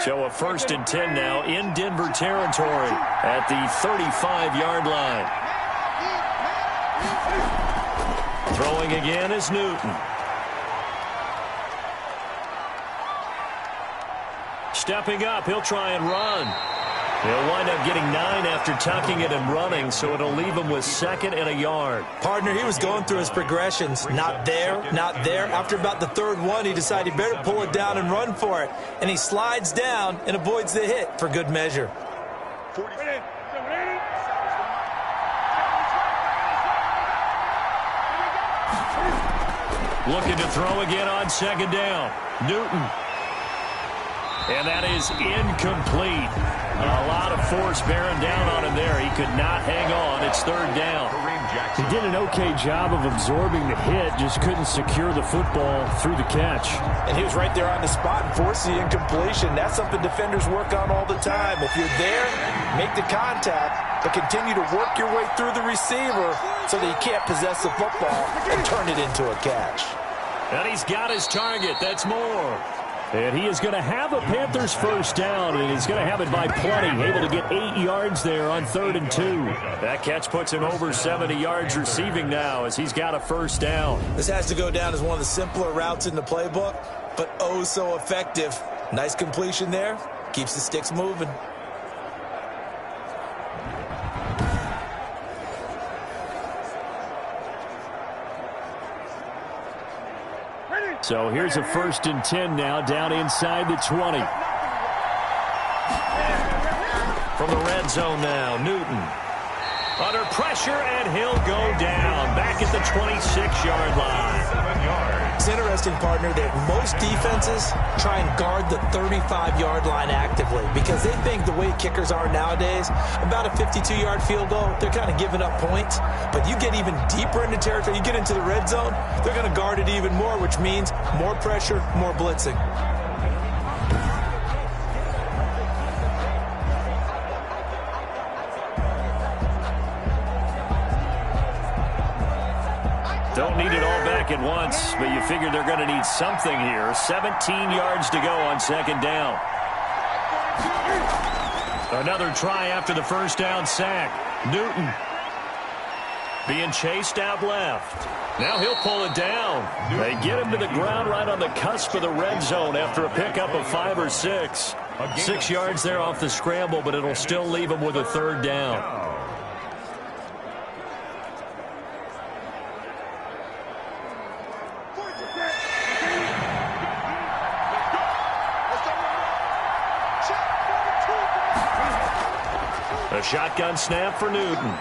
So a 1st and 10 now in Denver territory at the 35-yard line. Throwing again is Newton. Stepping up, he'll try and run. He'll wind up getting 9 after tucking it and running, so it'll leave him with 2nd and a yard. Partner, he was going through his progressions. Not there, not there. After about the 3rd one, he decided he better pull it down and run for it. And he slides down and avoids the hit for good measure. Looking to throw again on 2nd down. Newton. And that is incomplete. A lot of force bearing down on him there. He could not hang on. It's 3rd down. He did an okay job of absorbing the hit, just couldn't secure the football through the catch. And he was right there on the spot and forced the incompletion. That's something defenders work on all the time. If you're there, make the contact, but continue to work your way through the receiver so that he can't possess the football and turn it into a catch. And he's got his target. That's more. And he is going to have a Panthers first down, and he's going to have it by plenty. Able to get 8 yards there on 3rd and 2. That catch puts him over 70 yards receiving now as he's got a first down. This has to go down as one of the simpler routes in the playbook, but oh so effective. Nice completion there. Keeps the sticks moving. So here's a 1st and 10 now, down inside the 20. From the red zone now, Newton. Under pressure, and he'll go down. Back at the 26-yard line. It's interesting, partner, that most defenses try and guard the 35-yard line actively because they think the way kickers are nowadays, about a 52-yard field goal, they're kind of giving up points. But you get even deeper into territory, you get into the red zone, they're going to guard it even more, which means more pressure, more blitzing. Don't need it all back at once, but you figure they're going to need something here. 17 yards to go on 2nd down. Another try after the first down sack. Newton being chased out left. Now he'll pull it down. They get him to the ground right on the cusp of the red zone after a pickup of 5 or 6. 6 yards there off the scramble, but it'll still leave him with a 3rd down. A shotgun snap for Newton.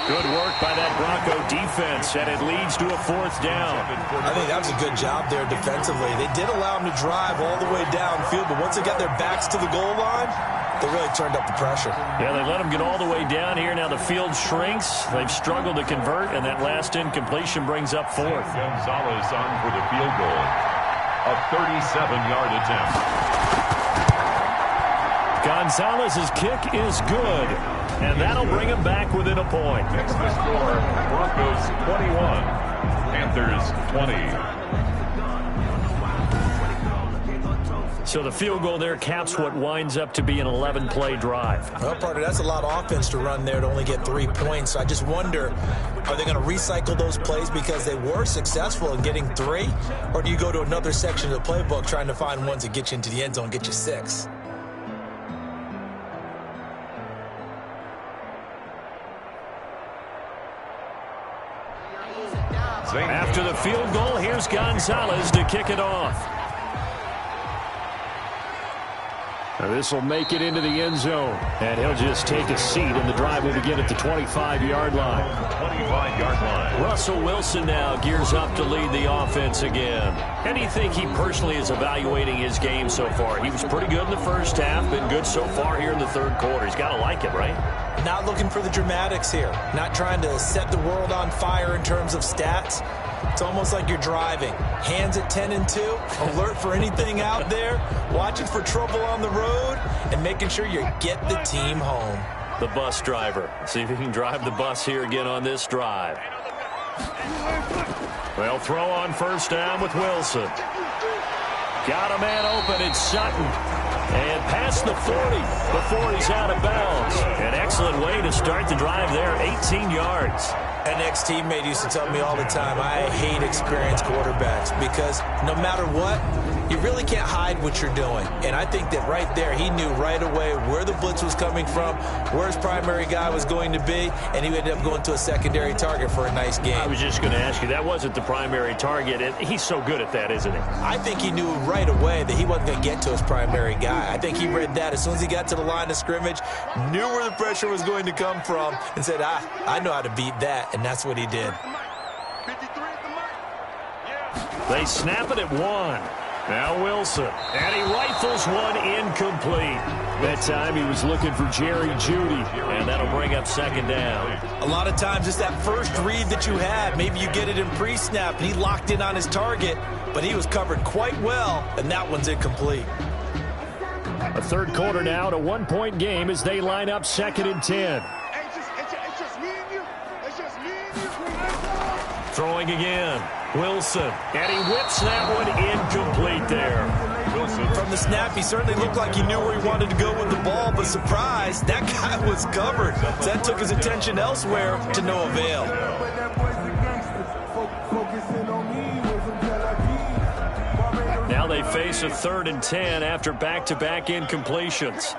Good work by that Bronco defense, and it leads to a 4th down. I think that was a good job there defensively. They did allow him to drive all the way downfield, but once they got their backs to the goal line, they really turned up the pressure. Yeah, they let him get all the way down here. Now the field shrinks. They've struggled to convert, and that last incompletion brings up 4th. Gonzalez on for the field goal. A 37-yard attempt. Gonzalez's kick is good, and that'll bring him back within a point. Next to score, Broncos 21, Panthers 20. So the field goal there caps what winds up to be an 11-play drive. Well, partner, that's a lot of offense to run there to only get 3 points. So I just wonder, are they going to recycle those plays because they were successful in getting 3? Or do you go to another section of the playbook trying to find ones that get you into the end zone, get you 6? After the field goal, here's Gonzalez to kick it off. Now this will make it into the end zone, and he'll just take a seat, and the drive will begin at the 25-yard line. 25-yard line. Russell Wilson now gears up to lead the offense again. How do you think he personally is evaluating his game so far? He was pretty good in the first half, been good so far here in the 3rd quarter. He's got to like it, right? Not looking for the dramatics here. Not trying to set the world on fire in terms of stats. It's almost like you're driving. Hands at 10 and 2, alert for anything out there, watching for trouble on the road, and making sure you get the team home. The bus driver. See if he can drive the bus here again on this drive. They'll throw on first down with Wilson. Got a man open. It's Sutton. And past the 40 before he's out of bounds. An excellent way to start the drive there. 18 yards. An ex-teammate used to tell me all the time, I hate experienced quarterbacks because no matter what, you really can't hide what you're doing. And I think that right there, he knew right away where the blitz was coming from, where his primary guy was going to be, and he ended up going to a secondary target for a nice game. I was just going to ask you, that wasn't the primary target. He's so good at that, isn't he? I think he knew right away that he wasn't going to get to his primary guy. I think he read that as soon as he got to the line of scrimmage, knew where the pressure was going to come from, and said, I know how to beat that, and that's what he did. They snap it at 1. Now Wilson, and he rifles one incomplete. That time he was looking for Jerry Jeudy, and that'll bring up 2nd down. A lot of times it's that first read that you have. Maybe you get it in pre-snap, and he locked in on his target, but he was covered quite well, and that one's incomplete. A 3rd quarter now, to 1-point game as they line up 2nd and 10. Throwing again. Wilson. And he whips that one incomplete there. Wilson. From the snap, he certainly looked like he knew where he wanted to go with the ball, but surprise, that guy was covered. So that took his attention elsewhere to no avail. Now they face a 3rd and 10 after back-to-back incompletions.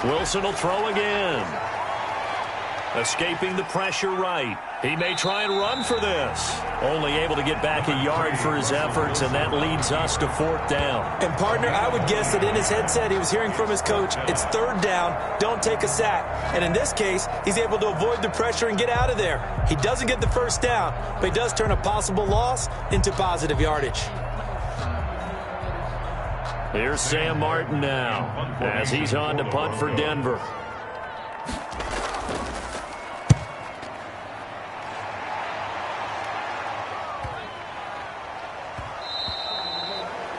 Wilson will throw again. Escaping the pressure right. He may try and run for this. Only able to get back a yard for his efforts, and that leads us to 4th down. And, partner, I would guess that in his headset he was hearing from his coach, it's 3rd down, don't take a sack. And in this case, he's able to avoid the pressure and get out of there. He doesn't get the 1st down, but he does turn a possible loss into positive yardage. Here's Sam Martin now as he's on to punt for Denver.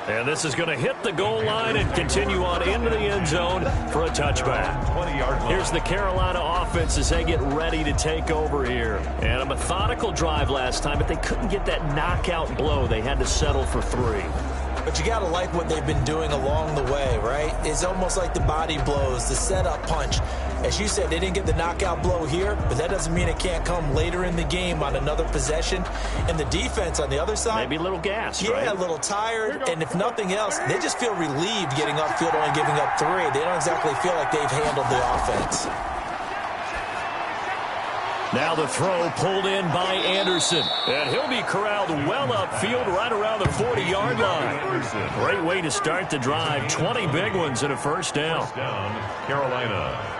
And this is going to hit the goal line and continue on into the end zone for a touchback. Here's the Carolina offense as they get ready to take over here. And a methodical drive last time, but they couldn't get that knockout blow. They had to settle for 3. But you got to like what they've been doing along the way, right? It's almost like the body blows, the setup punch. As you said, they didn't get the knockout blow here, but that doesn't mean it can't come later in the game on another possession. And the defense on the other side, maybe a little gassed, yeah, right? a little tired. And if nothing else, they just feel relieved getting upfield, only giving up 3. They don't exactly feel like they've handled the offense. Now the throw pulled in by Anderson. And he'll be corralled well upfield right around the 40-yard line. Great way to start the drive. 20 big ones and a 1st down. Carolina.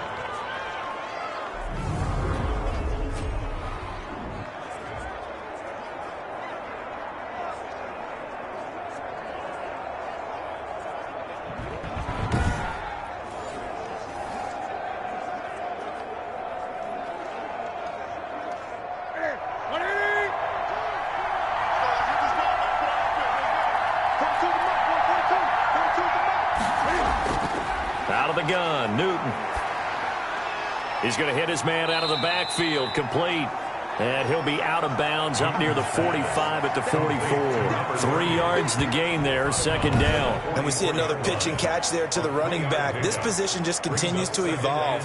Out of the gun, Newton. He's going to hit his man out of the backfield, complete. And he'll be out of bounds up near the 45 at the 44. 3 yards to gain there, 2nd down. And we see another pitch and catch there to the running back. This position just continues to evolve.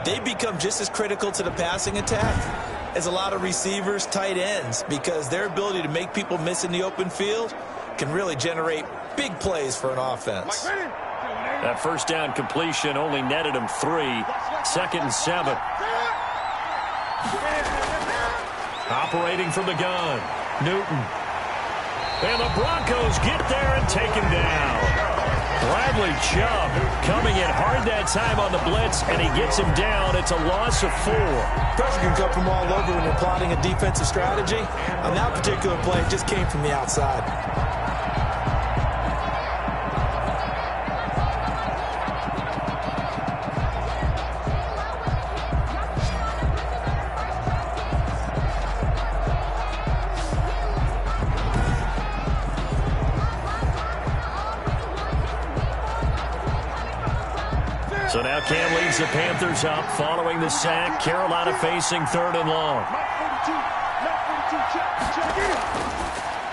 They become just as critical to the passing attack as a lot of receivers, tight ends, because their ability to make people miss in the open field can really generate big plays for an offense. That 1st down completion only netted him 3. 2nd and 7. Operating from the gun, Newton. And the Broncos get there and take him down. Bradley Chubb coming in hard that time on the blitz, and he gets him down. It's a loss of 4. Pressure can come from all over when you're plotting a defensive strategy. On that particular play, it just came from the outside. So now Cam leads the Panthers up following the sack. Carolina facing 3rd and long.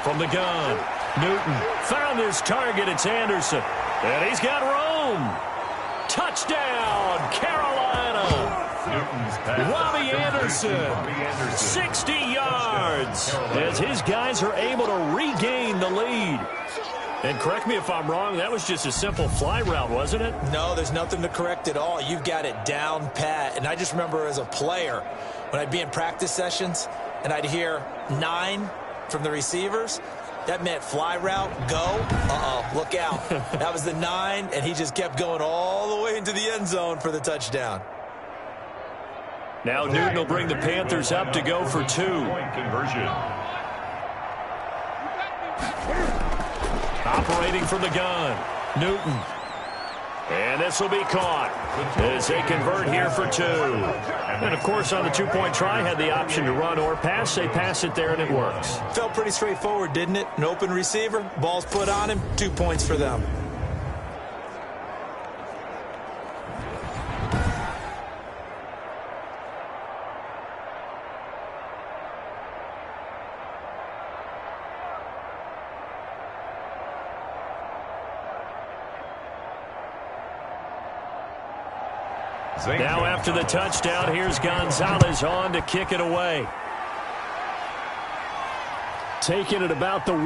From the gun, Newton found his target. It's Anderson. And he's got room. Touchdown, Carolina. Robbie Anderson, 60 yards, as his guys are able to regain the lead. And correct me if I'm wrong, that was just a simple fly route, wasn't it? No, there's nothing to correct at all. You've got it down pat. And I just remember as a player, when I'd be in practice sessions and I'd hear 9 from the receivers, that meant fly route, go. Uh-oh, look out. That was the 9, and he just kept going all the way into the end zone for the touchdown. Now Newton will bring the Panthers up to go for 2. Point conversion. Operating from the gun, Newton. And this will be caught as they convert here for 2. And, of course, on the 2-point try, had the option to run or pass. They pass it there, and it works. Felt pretty straightforward, didn't it? An open receiver, ball's put on him, 2 points for them. Now after the touchdown, here's Gonzalez on to kick it away. Taking it about the 1.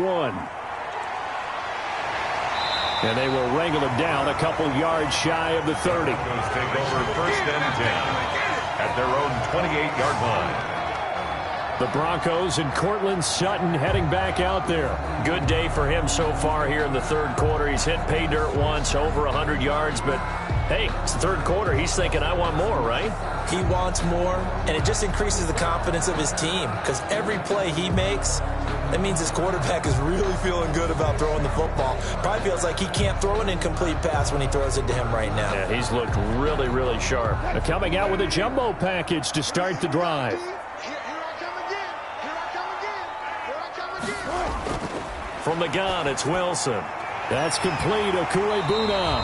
And they will wrangle him down a couple yards shy of the 30. Broncos take over 1st and 10 at their own 28-yard line. The Broncos and Cortland Sutton heading back out there. Good day for him so far here in the third quarter. He's hit pay dirt once, over 100 yards, but hey, it's the third quarter. He's thinking, I want more, right? He wants more, and it just increases the confidence of his team because every play he makes, that means his quarterback is really feeling good about throwing the football. Probably feels like he can't throw an incomplete pass when he throws it to him right now. Yeah, he's looked really, really sharp. Coming out with a jumbo package to start the drive. From the gun, it's Wilson. That's complete. Okuebuna.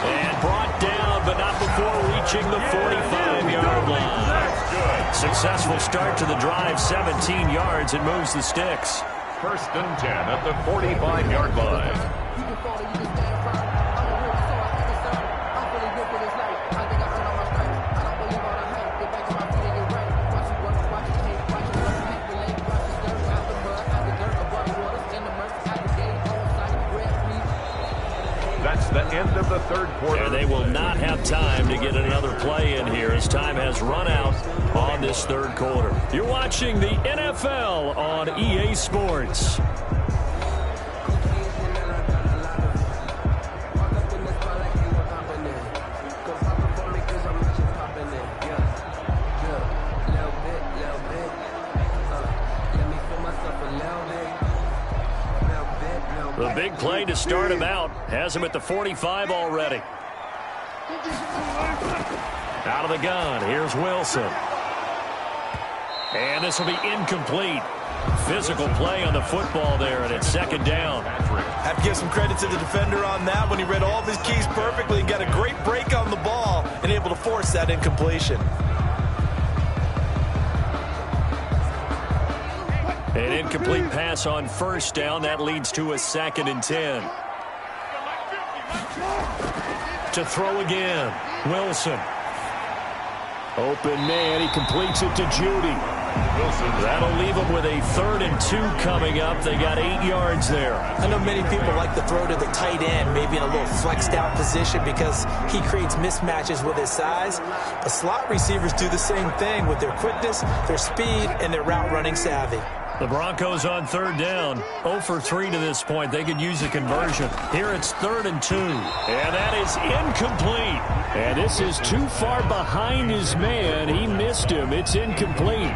And brought down, but not before reaching the 45-yard line. That's good. Successful start to the drive, 17 yards. It moves the sticks. 1st and 10 at the 45-yard line. That's the end of the third quarter. And they will not have time to get another play in here as time has run out on this third quarter. You're watching the NFL on EA Sports. The big play to start him out has him at the 45 already. Out of the gun, here's Wilson. And this will be incomplete. Physical play on the football there, and it's 2nd down. Have to give some credit to the defender on that when he read all of his keys perfectly and got a great break on the ball and able to force that incompletion. An incomplete pass on 1st down. That leads to a 2nd and 10. To throw again, Wilson. Open man. He completes it to Judy. Wilson. That'll leave them with a 3rd and 2 coming up. They got 8 yards there. I know many people like to throw to the tight end, maybe in a little flexed out position because he creates mismatches with his size. But slot receivers do the same thing with their quickness, their speed, and their route running savvy. The Broncos on 3rd down, 0 for 3 to this point. They could use a conversion. Here it's 3rd and 2. And that is incomplete. And this is too far behind his man. He missed him. It's incomplete.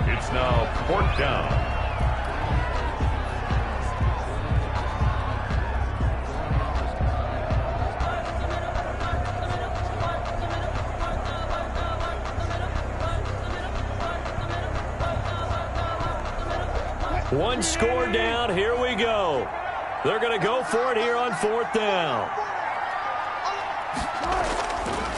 It's now 4th down. One score down. Here we go. They're going to go for it here on 4th down.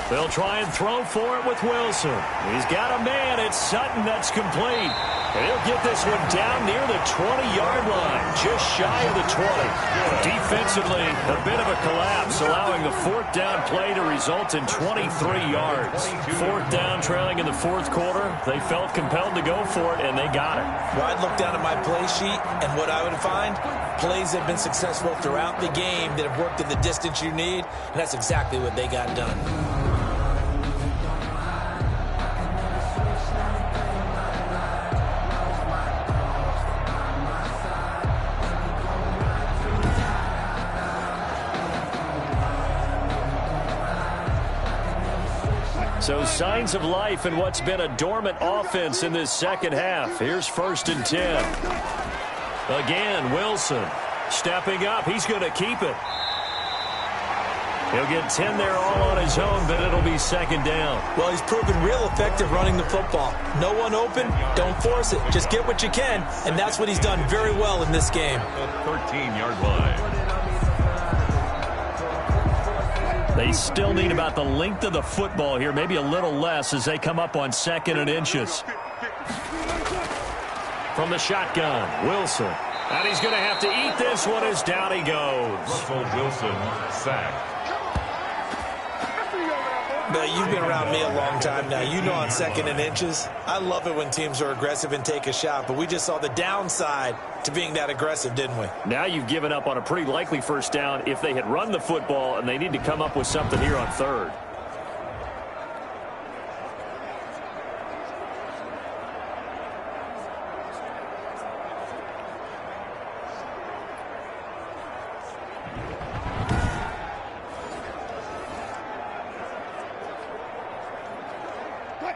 They'll try and throw for it with Wilson. He's got a man. It's Sutton. That's complete. And he'll get this one down near the 20-yard line, just shy of the 20. Defensively, a bit of a collapse, allowing the 4th down play to result in 23 yards. 4th down, trailing in the 4th quarter. They felt compelled to go for it, and they got it. Well, I'd look down at my play sheet, and what I would find, plays that have been successful throughout the game that have worked in the distance you need, and that's exactly what they got done. So signs of life in what's been a dormant offense in this second half. Here's 1st and 10. Again, Wilson stepping up. He's going to keep it. He'll get 10 there all on his own, but it'll be 2nd down. Well, he's proven real effective running the football. No one open, don't force it. Just get what you can, and that's what he's done very well in this game. The 13-yard line. They still need about the length of the football here, maybe a little less as they come up on 2nd and inches. From the shotgun, Wilson. And he's going to have to eat this one as down he goes. Russell Wilson sacked. But you've been around me a long time now. You know on 2nd and inches, I love it when teams are aggressive and take a shot, but we just saw the downside to being that aggressive, didn't we? Now you've given up on a pretty likely first down if they had run the football, and they need to come up with something here on 3rd.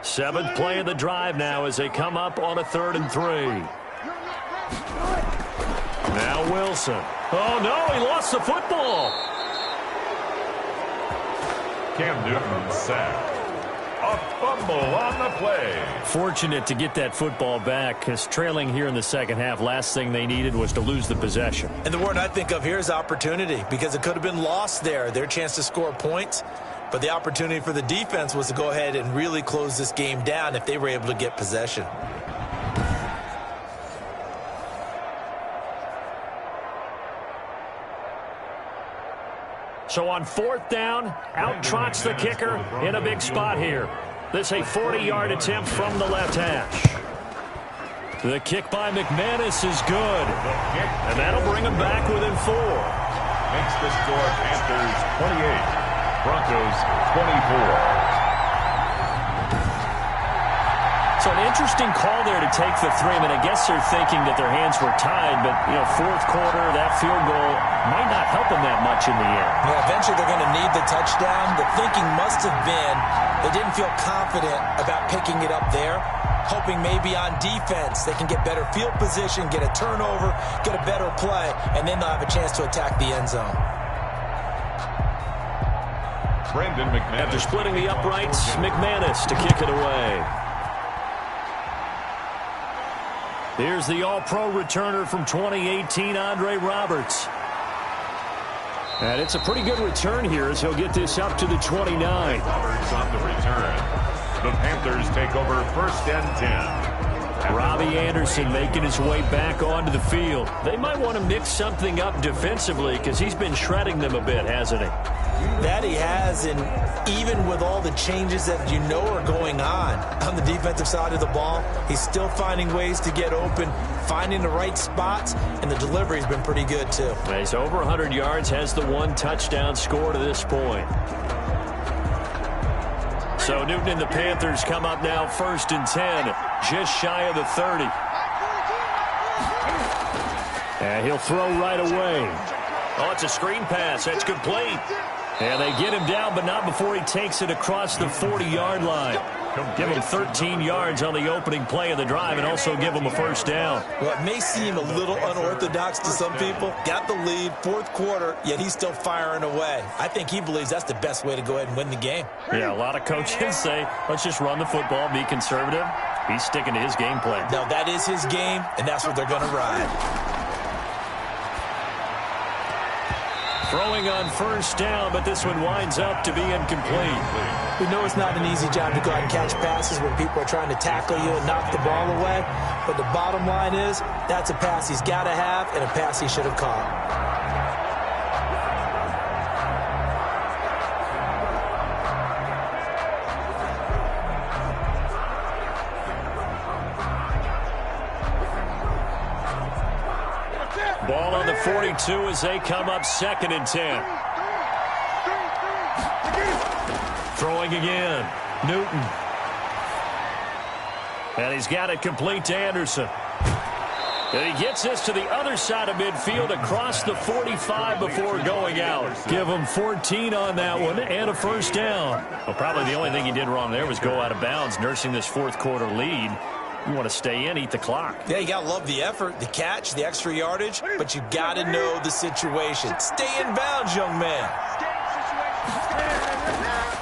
Seventh play of the drive now as they come up on a 3rd and 3. Now Wilson. Oh, no, he lost the football. Cam Newton sacked. A fumble on the play. Fortunate to get that football back, because trailing here in the second half, last thing they needed was to lose the possession. And the word I think of here is opportunity, because it could have been lost there. Their chance to score points. But the opportunity for the defense was to go ahead and really close this game down if they were able to get possession. So on 4th down, out trots the kicker in a big spot here. This a 40-yard attempt from the left hash. The kick by McManus is good. And that'll bring them back within 4. Makes the score Panthers 28. Broncos 24. So an interesting call there to take the 3. I mean, I guess they're thinking that their hands were tied, but, 4th quarter, that field goal might not help them that much in the end. Yeah, eventually they're going to need the touchdown. The thinking must have been they didn't feel confident about picking it up there, hoping maybe on defense they can get better field position, get a turnover, get a better play, and then they'll have a chance to attack the end zone. After splitting the uprights, McManus to kick it away. Here's the All-Pro returner from 2018, Andre Roberts. And it's a pretty good return here as he'll get this up to the 29. Roberts on the return. The Panthers take over 1st and 10. Robbie Anderson making his way back onto the field. They might want to mix something up defensively because he's been shredding them a bit, hasn't he? That he has, and even with all the changes that are going on the defensive side of the ball, he's still finding ways to get open, finding the right spots, and the delivery's been pretty good too. He's over 100 yards, has the 1 touchdown score to this point. So Newton and the Panthers come up now 1st and 10, just shy of the 30. And he'll throw right away. Oh, it's a screen pass. That's complete. And they get him down, but not before he takes it across the 40-yard line. Give him 13 yards on the opening play of the drive and also give him a first down. Well, it may seem a little unorthodox to some people. Got the lead, 4th quarter, yet he's still firing away. I think he believes that's the best way to go ahead and win the game. Yeah, a lot of coaches say, let's just run the football, be conservative. He's sticking to his game plan. Now, that is his game, and that's what they're going to ride. Throwing on first down, but this one winds up to be incomplete. We know it's not an easy job to go out and catch passes when people are trying to tackle you and knock the ball away. But the bottom line is, that's a pass he's got to have and a pass he should have caught. Ball on the 42 as they come up 2nd and 10. Throwing again. Newton. And he's got it complete to Anderson. And he gets this to the other side of midfield across the 45 before going out. Give him 14 on that one and a first down. Well, probably the only thing he did wrong there was go out of bounds, nursing this 4th quarter lead. You want to stay in, eat the clock. Yeah, you got to love the effort, the catch, the extra yardage, but you got to know the situation. Stay in bounds, young man.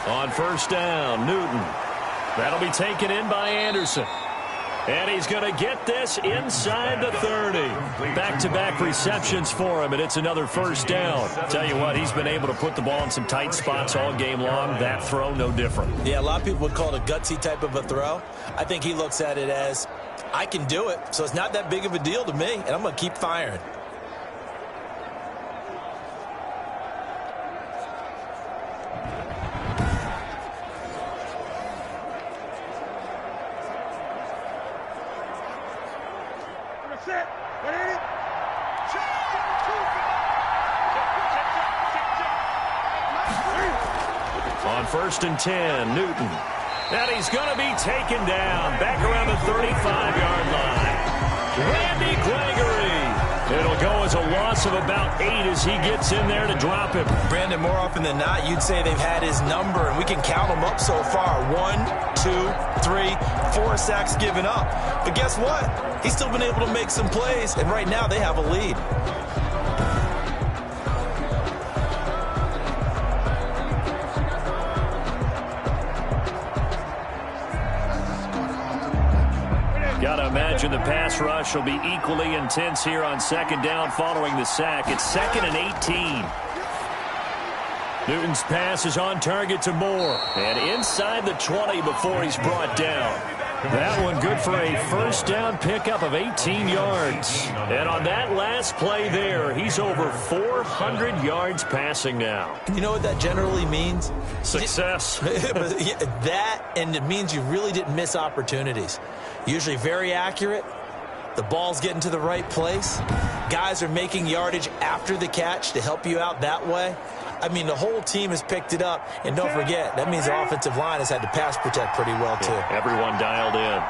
On first down, Newton. That'll be taken in by Anderson. And he's going to get this inside the 30. Back-to-back receptions for him, and it's another first down. Tell you what, he's been able to put the ball in some tight spots all game long. That throw, no different. Yeah, a lot of people would call it a gutsy type of a throw. I think he looks at it as, I can do it, so it's not that big of a deal to me, and I'm going to keep firing. On 1st and 10, Newton. And he's going to be taken down back around the 35-yard line. Randy Gregory. It'll go as a loss of about 8 as he gets in there to drop him. Brandon, more often than not, you'd say they've had his number, and we can count them up so far. 1, 2, 3, 4 sacks given up. But guess what? He's still been able to make some plays, and right now they have a lead. Gotta imagine the pass rush will be equally intense here on 2nd down following the sack. It's 2nd and 18. Newton's pass is on target to Moore. And inside the 20 before he's brought down. That one good for a 1st down pickup of 18 yards. And on that last play there, he's over 400 yards passing now. You know what that generally means? Success. That, and it means you really didn't miss opportunities. Usually very accurate. The ball's getting to the right place. Guys are making yardage after the catch to help you out that way. I mean, the whole team has picked it up. And don't forget, that means the offensive line has had to pass protect pretty well, too. Everyone dialed in.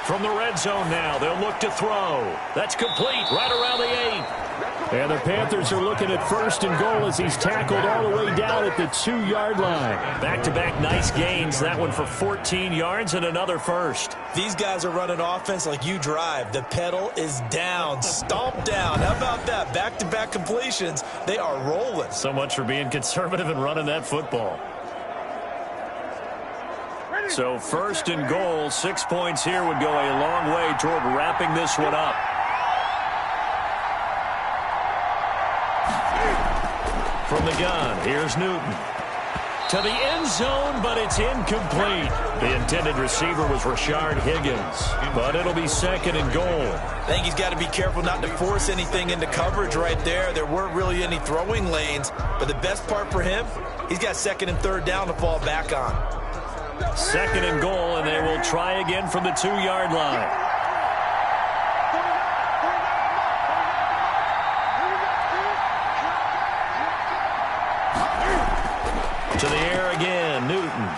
From the red zone now, they'll look to throw. That's complete right around the 8. And the Panthers are looking at 1st and goal as he's tackled all the way down at the 2-yard line. Back-to-back nice gains. That one for 14 yards and another first. These guys are running offense like you drive. The pedal is down, stomp down. How about that? Back-to-back completions. They are rolling. So much for being conservative and running that football. So 1st and goal, 6 points here would go a long way toward wrapping this one up. From the gun, here's Newton. To the end zone, but it's incomplete. The intended receiver was Rashard Higgins, but it'll be 2nd and goal. I think he's got to be careful not to force anything into coverage right there. There weren't really any throwing lanes, but the best part for him, he's got 2nd and 3rd down to fall back on. 2nd and goal, and they will try again from the 2-yard line. To the air again, Newton.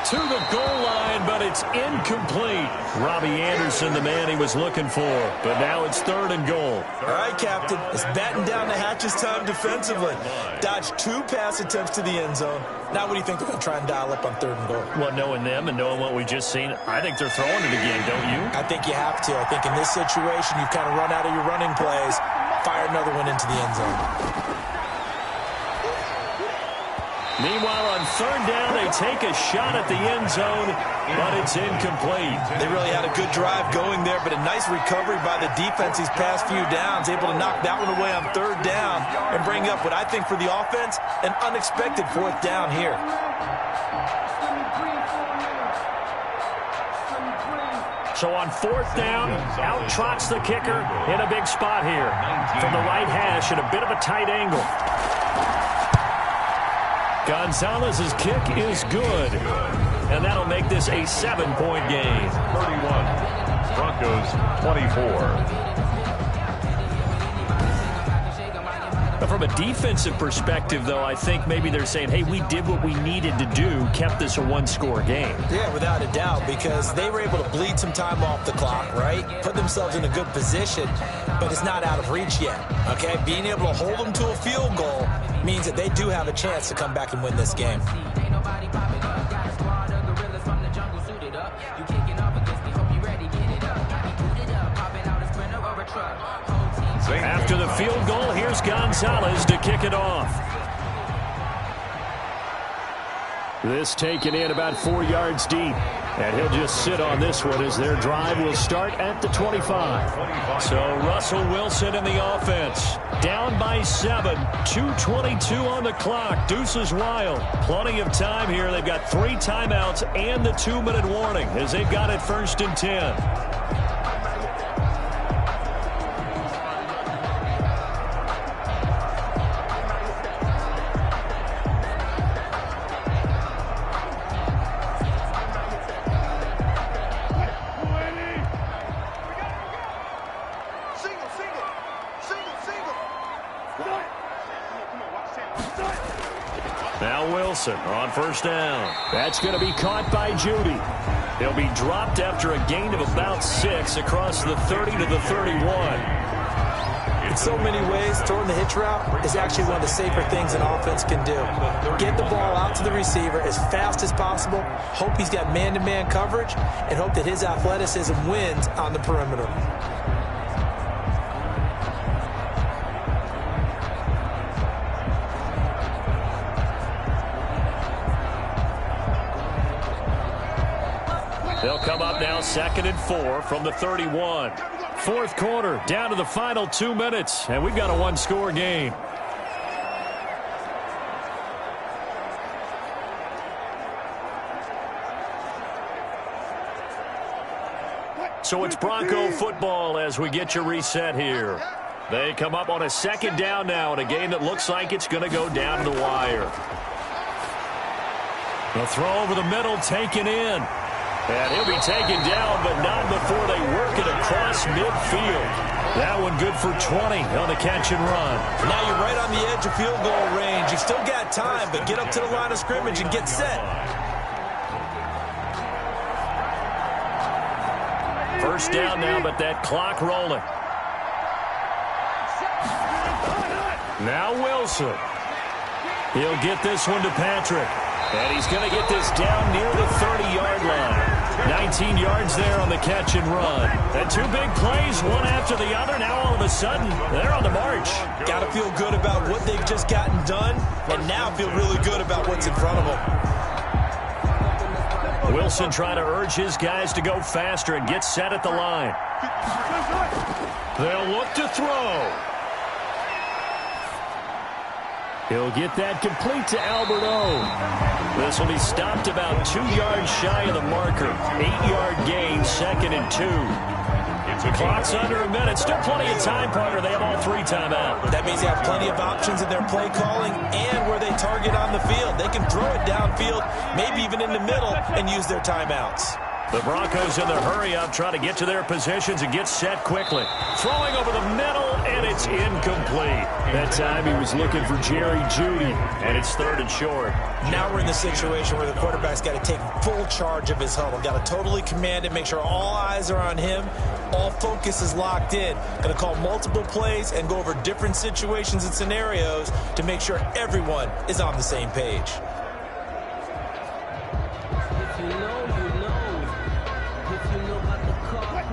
To the goal line, but it's incomplete. Robbie Anderson, the man he was looking for. But now it's 3rd and goal. All right, Captain. It's batten down the hatches time defensively. Dodged 2 pass attempts to the end zone. Now what do you think they're going to try and dial up on 3rd and goal? Well, knowing them and knowing what we just seen, I think they're throwing it again, don't you? I think you have to. I think in this situation, you've kind of run out of your running plays. Fire another one into the end zone. Meanwhile, on 3rd down, they take a shot at the end zone, but it's incomplete. They really had a good drive going there, but a nice recovery by the defense these past few downs, able to knock that one away on 3rd down and bring up what I think for the offense, an unexpected 4th down here. So on 4th down, out trots the kicker in a big spot here. From the right hash at a bit of a tight angle. Gonzalez's kick is good, and that'll make this a 7-point game. 31, Broncos 24. From a defensive perspective, though, I think maybe they're saying, hey, we did what we needed to do, kept this a 1-score game. Yeah, without a doubt, because they were able to bleed some time off the clock, right? Put themselves in a good position, but it's not out of reach yet, okay? Being able to hold them to a field goal means that they do have a chance to come back and win this game. After the field goal, here's Gonzalez to kick it off. This taken in about 4 yards deep. And he'll just sit on this one as their drive will start at the 25. So Russell Wilson in the offense. Down by 7. 2:22 on the clock. Deuces wild. Plenty of time here. They've got 3 timeouts and the 2-minute warning as they've got it 1st and 10. Wilson on first down. That's going to be caught by Judy. He'll be dropped after a gain of about 6 across the 30 to the 31. In so many ways, throwing the hitch route is actually one of the safer things an offense can do. Get the ball out to the receiver as fast as possible, hope he's got man-to-man coverage, and hope that his athleticism wins on the perimeter. They'll come up now 2nd and 4 from the 31. Fourth quarter, down to the final 2 minutes, and we've got a one-score game. So it's Bronco football as we get you reset here. They come up on a 2nd down now in a game that looks like it's going to go down to the wire. The throw over the middle, taken in. And he'll be taken down, but not before they work it across midfield. That one good for 20 on the catch and run. Now you're right on the edge of field goal range. You've still got time, but get up to the line of scrimmage and get set. First down now, but that clock rolling. Now Wilson. He'll get this one to Patrick. And he's going to get this down near the 30-yard line. 19 yards there on the catch and run. And 2 big plays, one after the other. Now all of a sudden, they're on the march. Got to feel good about what they've just gotten done, and now feel really good about what's in front of them. Wilson trying to urge his guys to go faster and get set at the line. They'll look to throw. He'll get that complete to Alberto. This will be stopped about 2 yards shy of the marker. 8-yard gain, 2nd and 2. The clock's under a minute. Still plenty of time, partner. They have all 3 timeouts. That means they have plenty of options in their play calling and where they target on the field. They can throw it downfield, maybe even in the middle, and use their timeouts. The Broncos in the hurry-up trying to get to their positions and get set quickly. Throwing over the middle, and it's incomplete. That time he was looking for Jerry Jeudy, and it's 3rd and short. Now we're in the situation where the quarterback's got to take full charge of his huddle. Got to totally command it, make sure all eyes are on him. All focus is locked in. Going to call multiple plays and go over different situations and scenarios to make sure everyone is on the same page.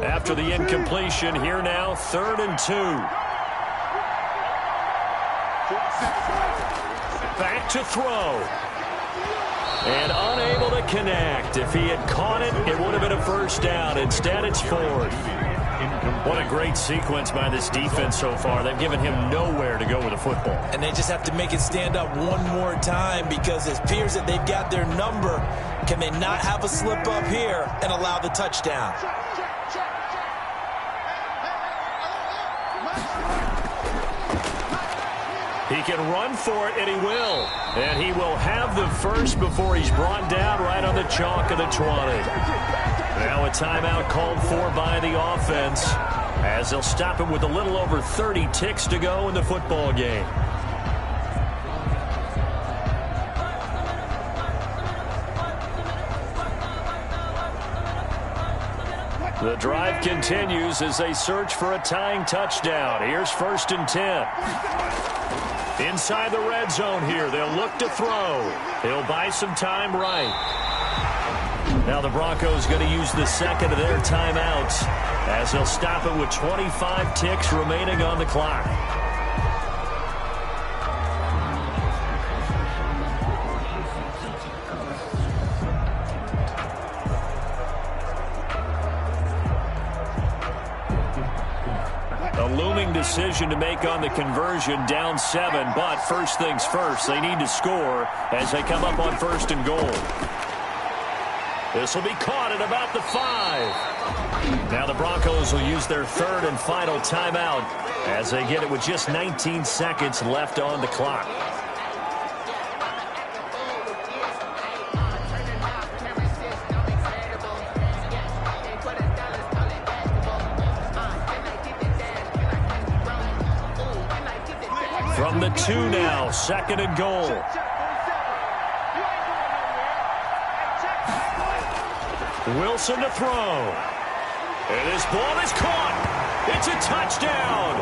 After the incompletion, here now, 3rd and 2. Back to throw. And unable to connect. If he had caught it, it would have been a first down. Instead, it's 4th. What a great sequence by this defense so far. They've given him nowhere to go with the football. And they just have to make it stand up one more time because it appears that they've got their number. Can they not have a slip up here and allow the touchdown? He can run for it, and he will. And he will have the first before he's brought down right on the chalk of the 20. Now a timeout called for by the offense as they'll stop it with a little over 30 ticks to go in the football game. The drive continues as they search for a tying touchdown. Here's 1st and 10. Inside the red zone here. They'll look to throw. He'll buy some time right. Now the Broncos going to use the 2nd of their timeouts as they'll stop it with 25 ticks remaining on the clock. Decision to make on the conversion, down 7, but first things first, they need to score as they come up on 1st and goal. This will be caught at about the 5. Now the Broncos will use their 3rd and final timeout as they get it with just 19 seconds left on the clock. From the 2 now, 2nd and goal. Wilson to throw. And this ball is caught. It's a touchdown.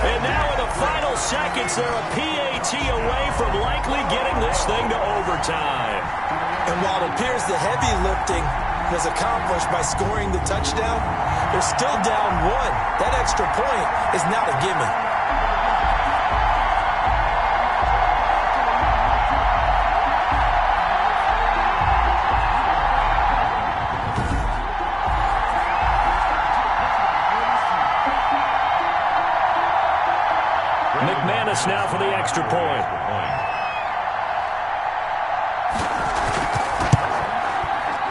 And now in the final seconds, they're a PAT away from likely getting this thing to overtime. And while it appears the heavy lifting was accomplished by scoring the touchdown, they're still down one. That extra point is not a gimme. McManus now for the extra point.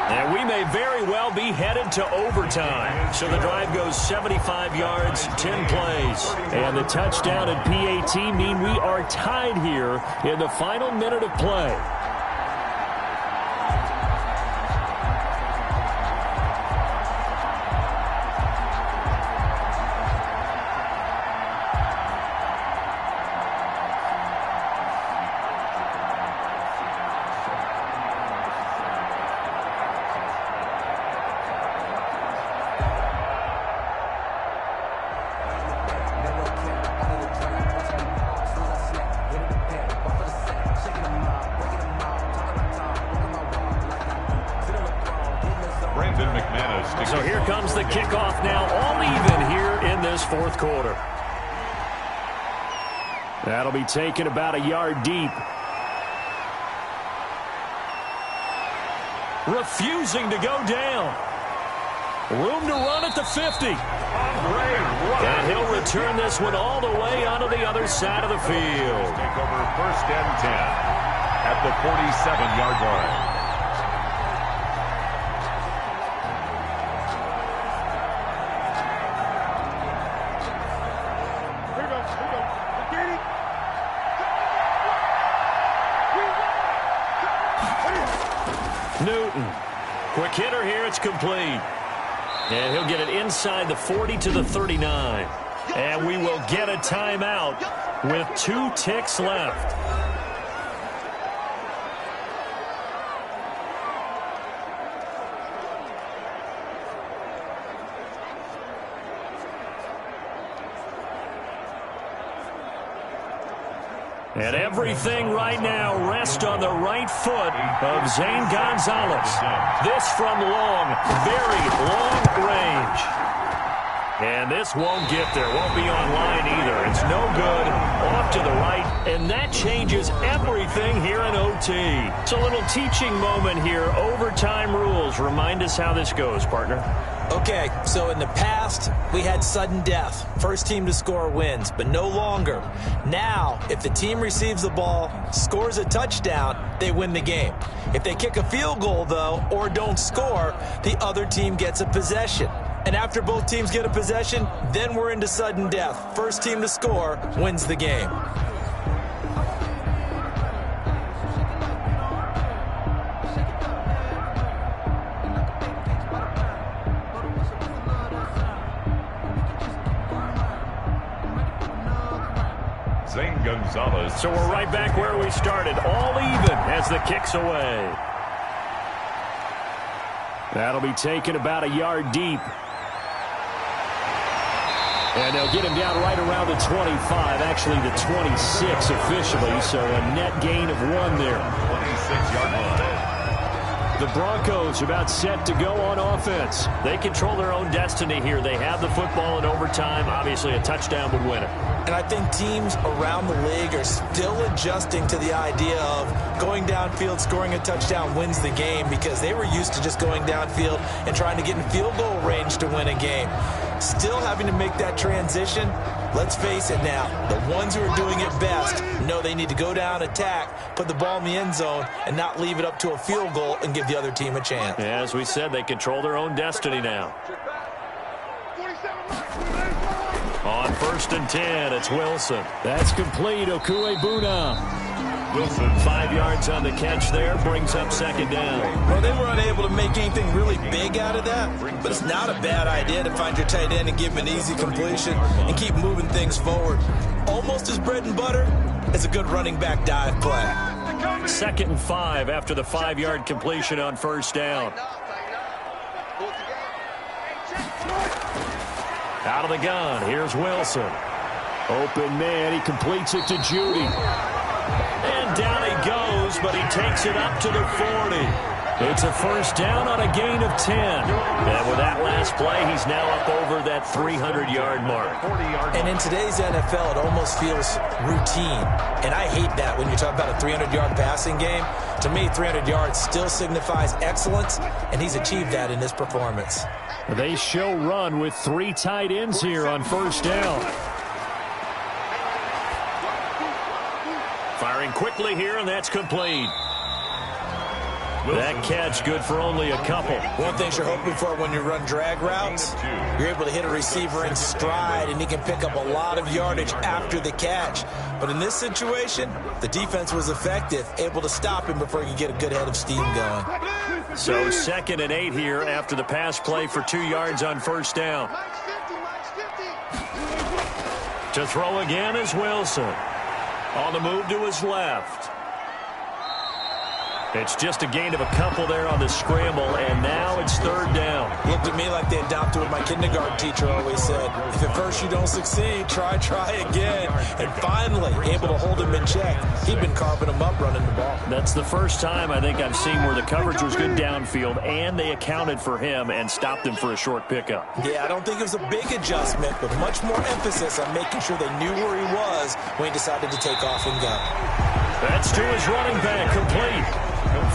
And we may very well be headed to overtime. So the drive goes 75 yards, 10 plays. And the touchdown and PAT mean we are tied here in the final minute of play. So here comes the kickoff now, all even here in this fourth quarter. That'll be taken about a yard deep. Refusing to go down. Room to run at the 50. And he'll return this one all the way onto the other side of the field. Take over first and 10 at the 47-yard line. Newton. Quick hitter here. It's complete. And he'll get it inside the 40 to the 39. And we will get a timeout with 2 ticks left. And everything right now rests on the right foot of Zane Gonzalez. This from long, very long range. And this won't get there. Won't be online either. It's no good. Off to the right. And that changes everything here in OT. It's a little teaching moment here. Overtime rules. Remind us how this goes, partner. Okay, so in the past, we had sudden death. First team to score wins, but no longer. Now, if the team receives the ball, scores a touchdown, they win the game. If they kick a field goal, though, or don't score, the other team gets a possession. And after both teams get a possession, then we're into sudden death. First team to score wins the game. Zane Gonzalez. So we're right back where we started, all even as the kick's away. That'll be taken about a yard deep. And they'll get him down right around the 25, actually the 26 officially, so a net gain of 1 there. 26-yard line. The Broncos about set to go on offense. They control their own destiny here. They have the football in overtime. Obviously, a touchdown would win it. And I think teams around the league are still adjusting to the idea of going downfield, scoring a touchdown wins the game, because they were used to just going downfield and trying to get in field goal range to win a game. Still having to make that transition. Let's face it now, the ones who are doing it best know they need to go down, attack, put the ball in the end zone, and not leave it up to a field goal and give the other team a chance. Yeah, as we said, they control their own destiny now. On first and 10, it's Wilson. That's complete. Okuebuna. Wilson. 5 yards on the catch there, brings up second down. Well, they were unable to make anything really big out of that, but it's not a bad idea to find your tight end and give him an easy completion and keep moving things forward. Almost as bread and butter as a good running back dive play. 2nd and 5 after the 5-yard completion on first down. Out of the gun, here's Wilson. Open man, he completes it to Judy. And down he goes, but he takes it up to the 40. It's a first down on a gain of 10. And with that last play, he's now up over that 300-yard mark. And in today's NFL, it almost feels routine. And I hate that when you talk about a 300-yard passing game. To me, 300 yards still signifies excellence, and he's achieved that in this performance. They show run with 3 tight ends here on first down. Firing quickly here, and that's complete. That catch good for only a couple. One thing you're hoping for when you run drag routes, you're able to hit a receiver in stride, and he can pick up a lot of yardage after the catch. But in this situation, the defense was effective, able to stop him before he could get a good head of steam going. So 2nd and 8 here after the pass play for 2 yards on first down. To throw again is Wilson. On the move to his left. It's just a gain of a couple there on the scramble, and now it's 3rd down. Looked at me like they adopted what my kindergarten teacher always said. If at first you don't succeed, try again. And finally, able to hold him in check. He'd been carving him up running the ball. That's the first time I think I've seen where the coverage was good downfield, and they accounted for him and stopped him for a short pickup. Yeah, I don't think it was a big adjustment, but much more emphasis on making sure they knew where he was when he decided to take off and go. That's to his running back, complete.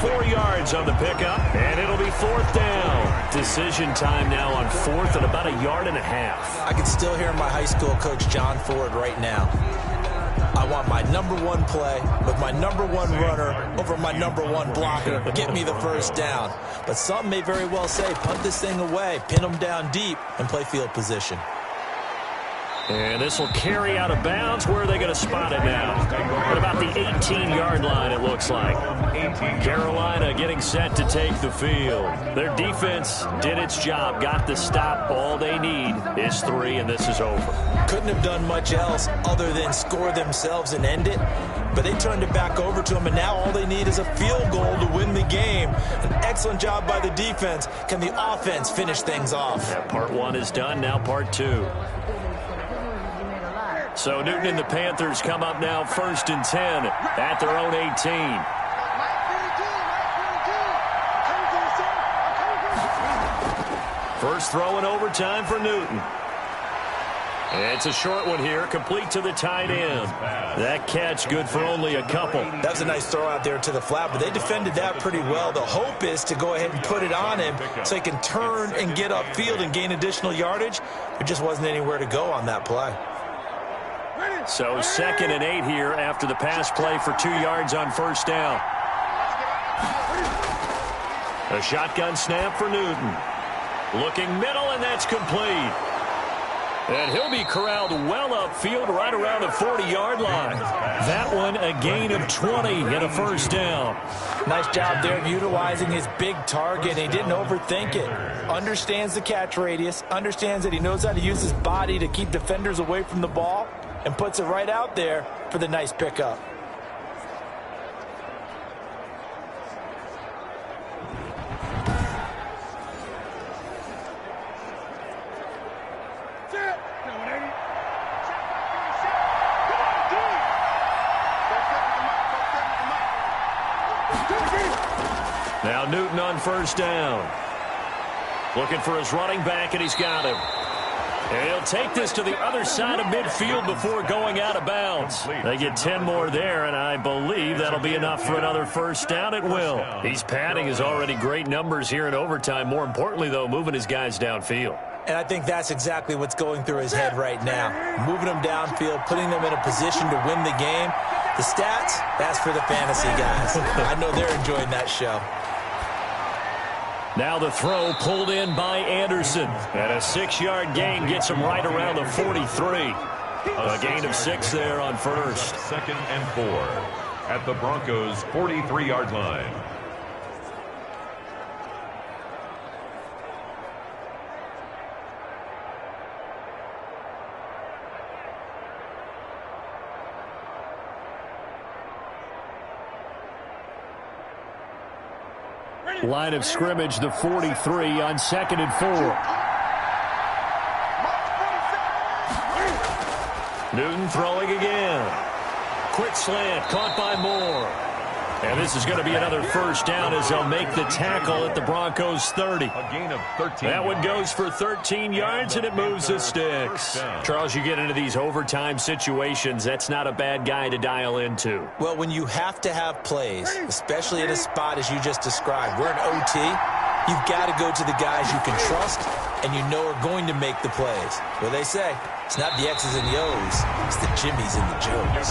4 yards on the pickup, and it'll be 4th down. Decision time now on 4th and about 1.5 yards. I can still hear my high school coach, John Ford, right now. I want my #1 play with my #1 runner over my #1 blocker. Get me the first down. But some may very well say, punt this thing away, pin them down deep, and play field position. And this will carry out of bounds. Where are they going to spot it now? At about the 18-yard line, it looks like. Carolina getting set to take the field. Their defense did its job, got the stop. All they need is 3, and this is over. Couldn't have done much else other than score themselves and end it. But they turned it back over to them, and now all they need is a field goal to win the game. An excellent job by the defense. Can the offense finish things off? Yeah, part 1 is done, now part 2. So Newton and the Panthers come up now 1st and 10 at their own 18. First throw in overtime for Newton. It's a short one here, complete to the tight end. That catch good for only a couple. That was a nice throw out there to the flat, but they defended that pretty well. The hope is to go ahead and put it on him so he can turn and get upfield and gain additional yardage. There just wasn't anywhere to go on that play. So 2nd and 8 here after the pass play for 2 yards on first down. A shotgun snap for Newton. Looking middle, and that's complete. And he'll be corralled well upfield right around the 40-yard line. That one a gain of 20 and a first down. Nice job there of utilizing his big target. He didn't overthink it. Understands the catch radius. Understands that he knows how to use his body to keep defenders away from the ball. And puts it right out there for the nice pickup. Now Newton on first down. Looking for his running back, and he's got him. And he'll take this to the other side of midfield before going out of bounds. They get 10 more there, and I believe that'll be enough for another first down. It will. He's padding his already great numbers here in overtime. More importantly, though, moving his guys downfield. And I think that's exactly what's going through his head right now. Moving them downfield, putting them in a position to win the game. The stats, that's for the fantasy guys. I know they're enjoying that show. Now the throw pulled in by Anderson. And a 6-yard gain gets him right around the 43. A gain of 6 there on first. 2nd and 4 at the Broncos' 43-yard line. Ready? Line of scrimmage, the 43 on 2nd and 4. Newton throwing again. Quick slant, caught by Moore. And this is going to be another first down as they'll make the tackle at the Broncos 30. A gain of 13. That one goes for 13 yards, and it moves the sticks. Charles, you get into these overtime situations, that's not a bad guy to dial into. Well, when you have to have plays, especially in a spot as you just described, we're in OT, you've got to go to the guys you can trust and you know are going to make the plays. What they say, it's not the X's and the O's, it's the Jimmies and the Joes.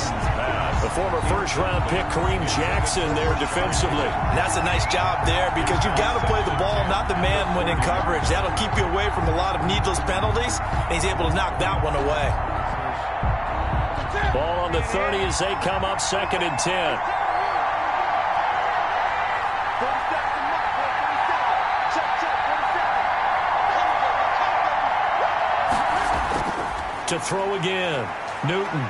The former first-round pick, Kareem Jackson, there defensively. And that's a nice job there because you've got to play the ball, not the man when in coverage. That'll keep you away from a lot of needless penalties, and he's able to knock that one away. Ball on the 30 as they come up 2nd and 10. To throw again, Newton.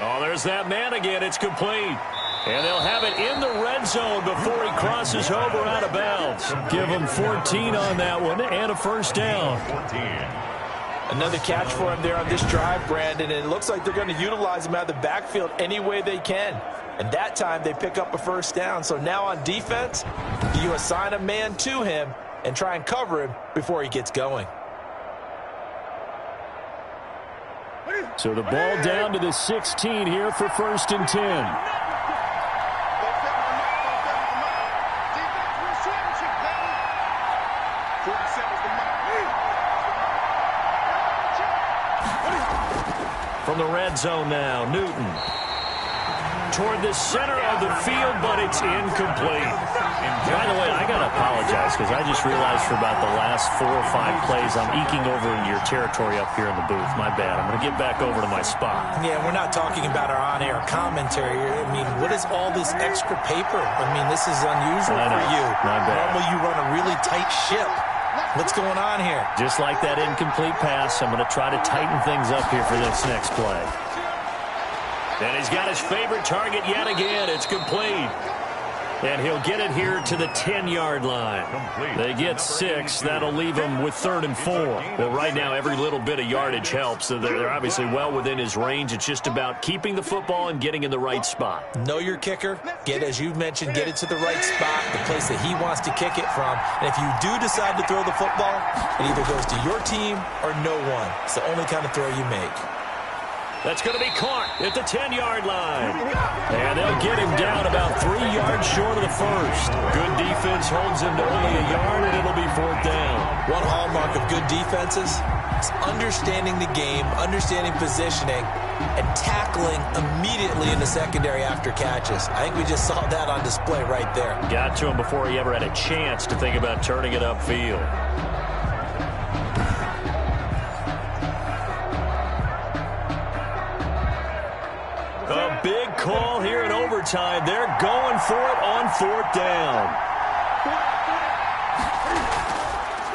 Oh, there's that man again. It's complete. And they'll have it in the red zone before he crosses over out of bounds. Give him 14 on that one and a first down. 14. Another catch for him there on this drive, Brandon, and it looks like they're going to utilize him out of the backfield any way they can. And that time they pick up a first down. So now on defense, you assign a man to him and try and cover him before he gets going. So the ball down to the 16 here for 1st and 10. From the red zone now, Newton. Toward the center of the field, but it's incomplete. By the way, I got to apologize because I just realized for about the last 4 or 5 plays I'm eking over into your territory up here in the booth. My bad. I'm going to get back over to my spot. Yeah, we're not talking about our on-air commentary. I mean, what is all this extra paper? I mean, this is unusual for you. My bad. Normally you run a really tight ship. What's going on here? Just like that incomplete pass, I'm going to try to tighten things up here for this next play. And he's got his favorite target yet again. It's complete. And he'll get it here to the 10-yard line. They get 6. That'll leave him with 3rd and 4. Well, right now, every little bit of yardage helps. So they're obviously well within his range. It's just about keeping the football and getting in the right spot. Know your kicker. Get, as you mentioned, get it to the right spot, the place that he wants to kick it from. And if you do decide to throw the football, it either goes to your team or no one. It's the only kind of throw you make. That's going to be caught at the 10-yard line. And they'll get him down about 3 yards short of the first. Good defense holds him to only a yard, and it'll be 4th down. One hallmark of good defenses is understanding the game, understanding positioning, and tackling immediately in the secondary after catches. I think we just saw that on display right there. Got to him before he ever had a chance to think about turning it upfield. A big call here in overtime. They're going for it on 4th down.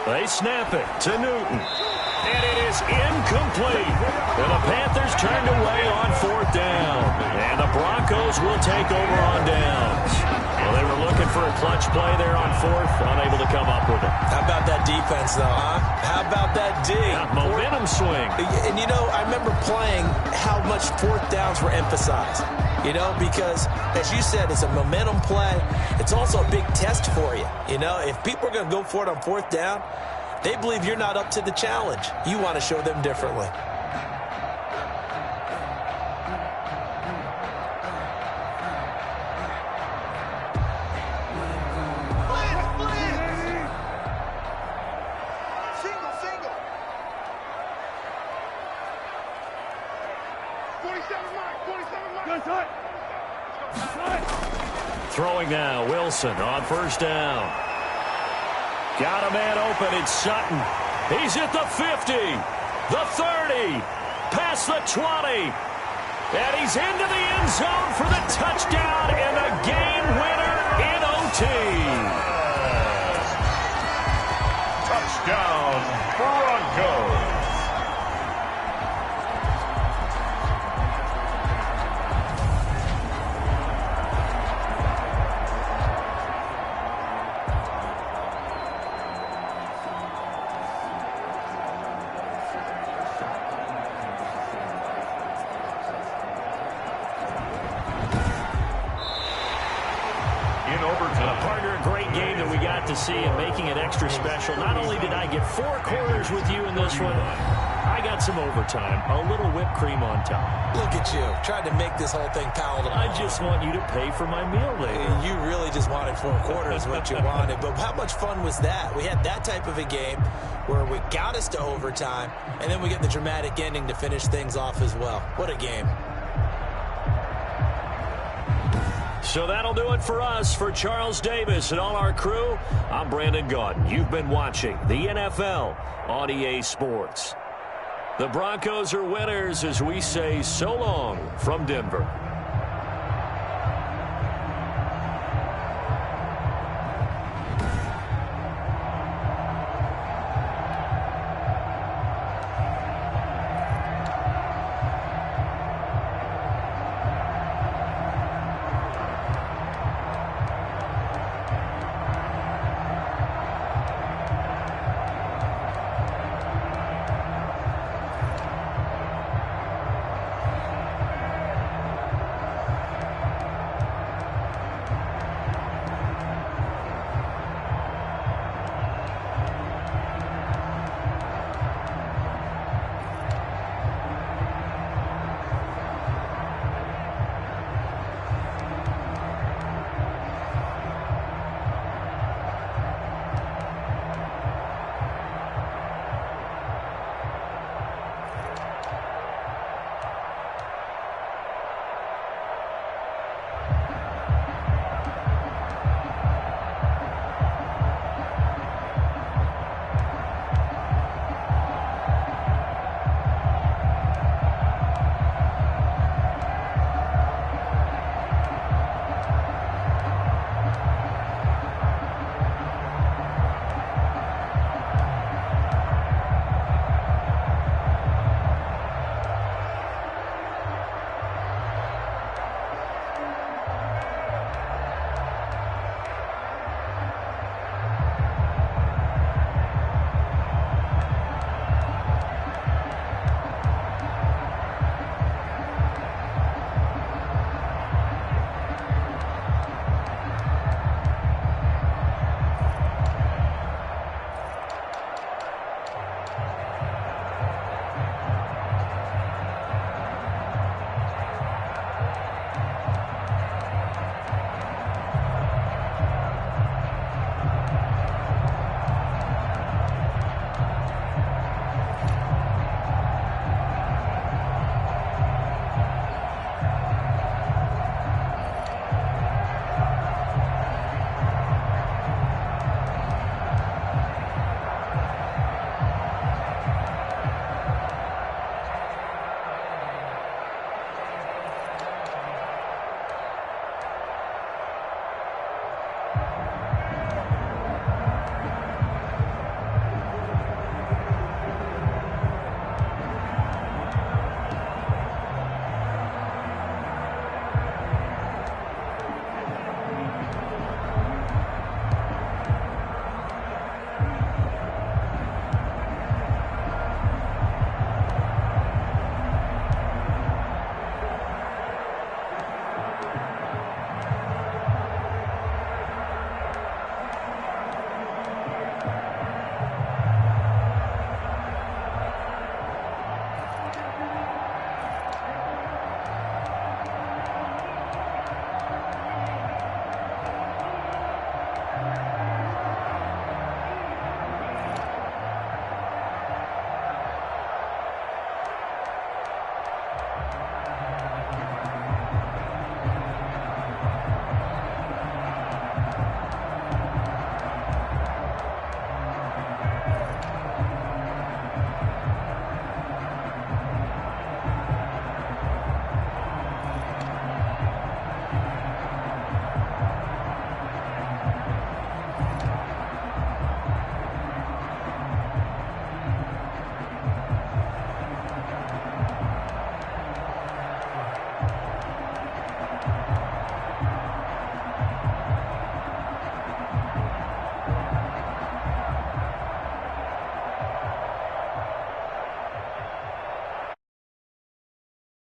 They snap it to Newton. And it is incomplete. And the Panthers turned away on 4th down. And the Broncos will take over on downs. Well, they were looking for a clutch play there on 4th, unable to come up with it. How about that defense, though, huh? How about that D? Momentum swing. And, you know, I remember playing how much 4th downs were emphasized. You know, because, as you said, it's a momentum play. It's also a big test for you. You know, if people are going to go for it on 4th down, they believe you're not up to the challenge. You want to show them differently. Throwing now, Wilson on 1st down. Got a man open, it's Sutton. He's at the 50, the 30, past the 20. And he's into the end zone for the touchdown and the game winner in OT. Touchdown, Broncos. see and making it extra special. Not only did I get 4 quarters with you in this one, I got some overtime, a little whipped cream on top. Look at you, trying to make this whole thing palatable. I just want you to pay for my meal later. You really just wanted 4 quarters, what you wanted. But how much fun was that? We had that type of a game where we got us to overtime, and then we get the dramatic ending to finish things off as well. What a game. So that'll do it for us. For Charles Davis and all our crew, I'm Brandon Gaudin. You've been watching the NFL on EA Sports. The Broncos are winners as we say so long from Denver.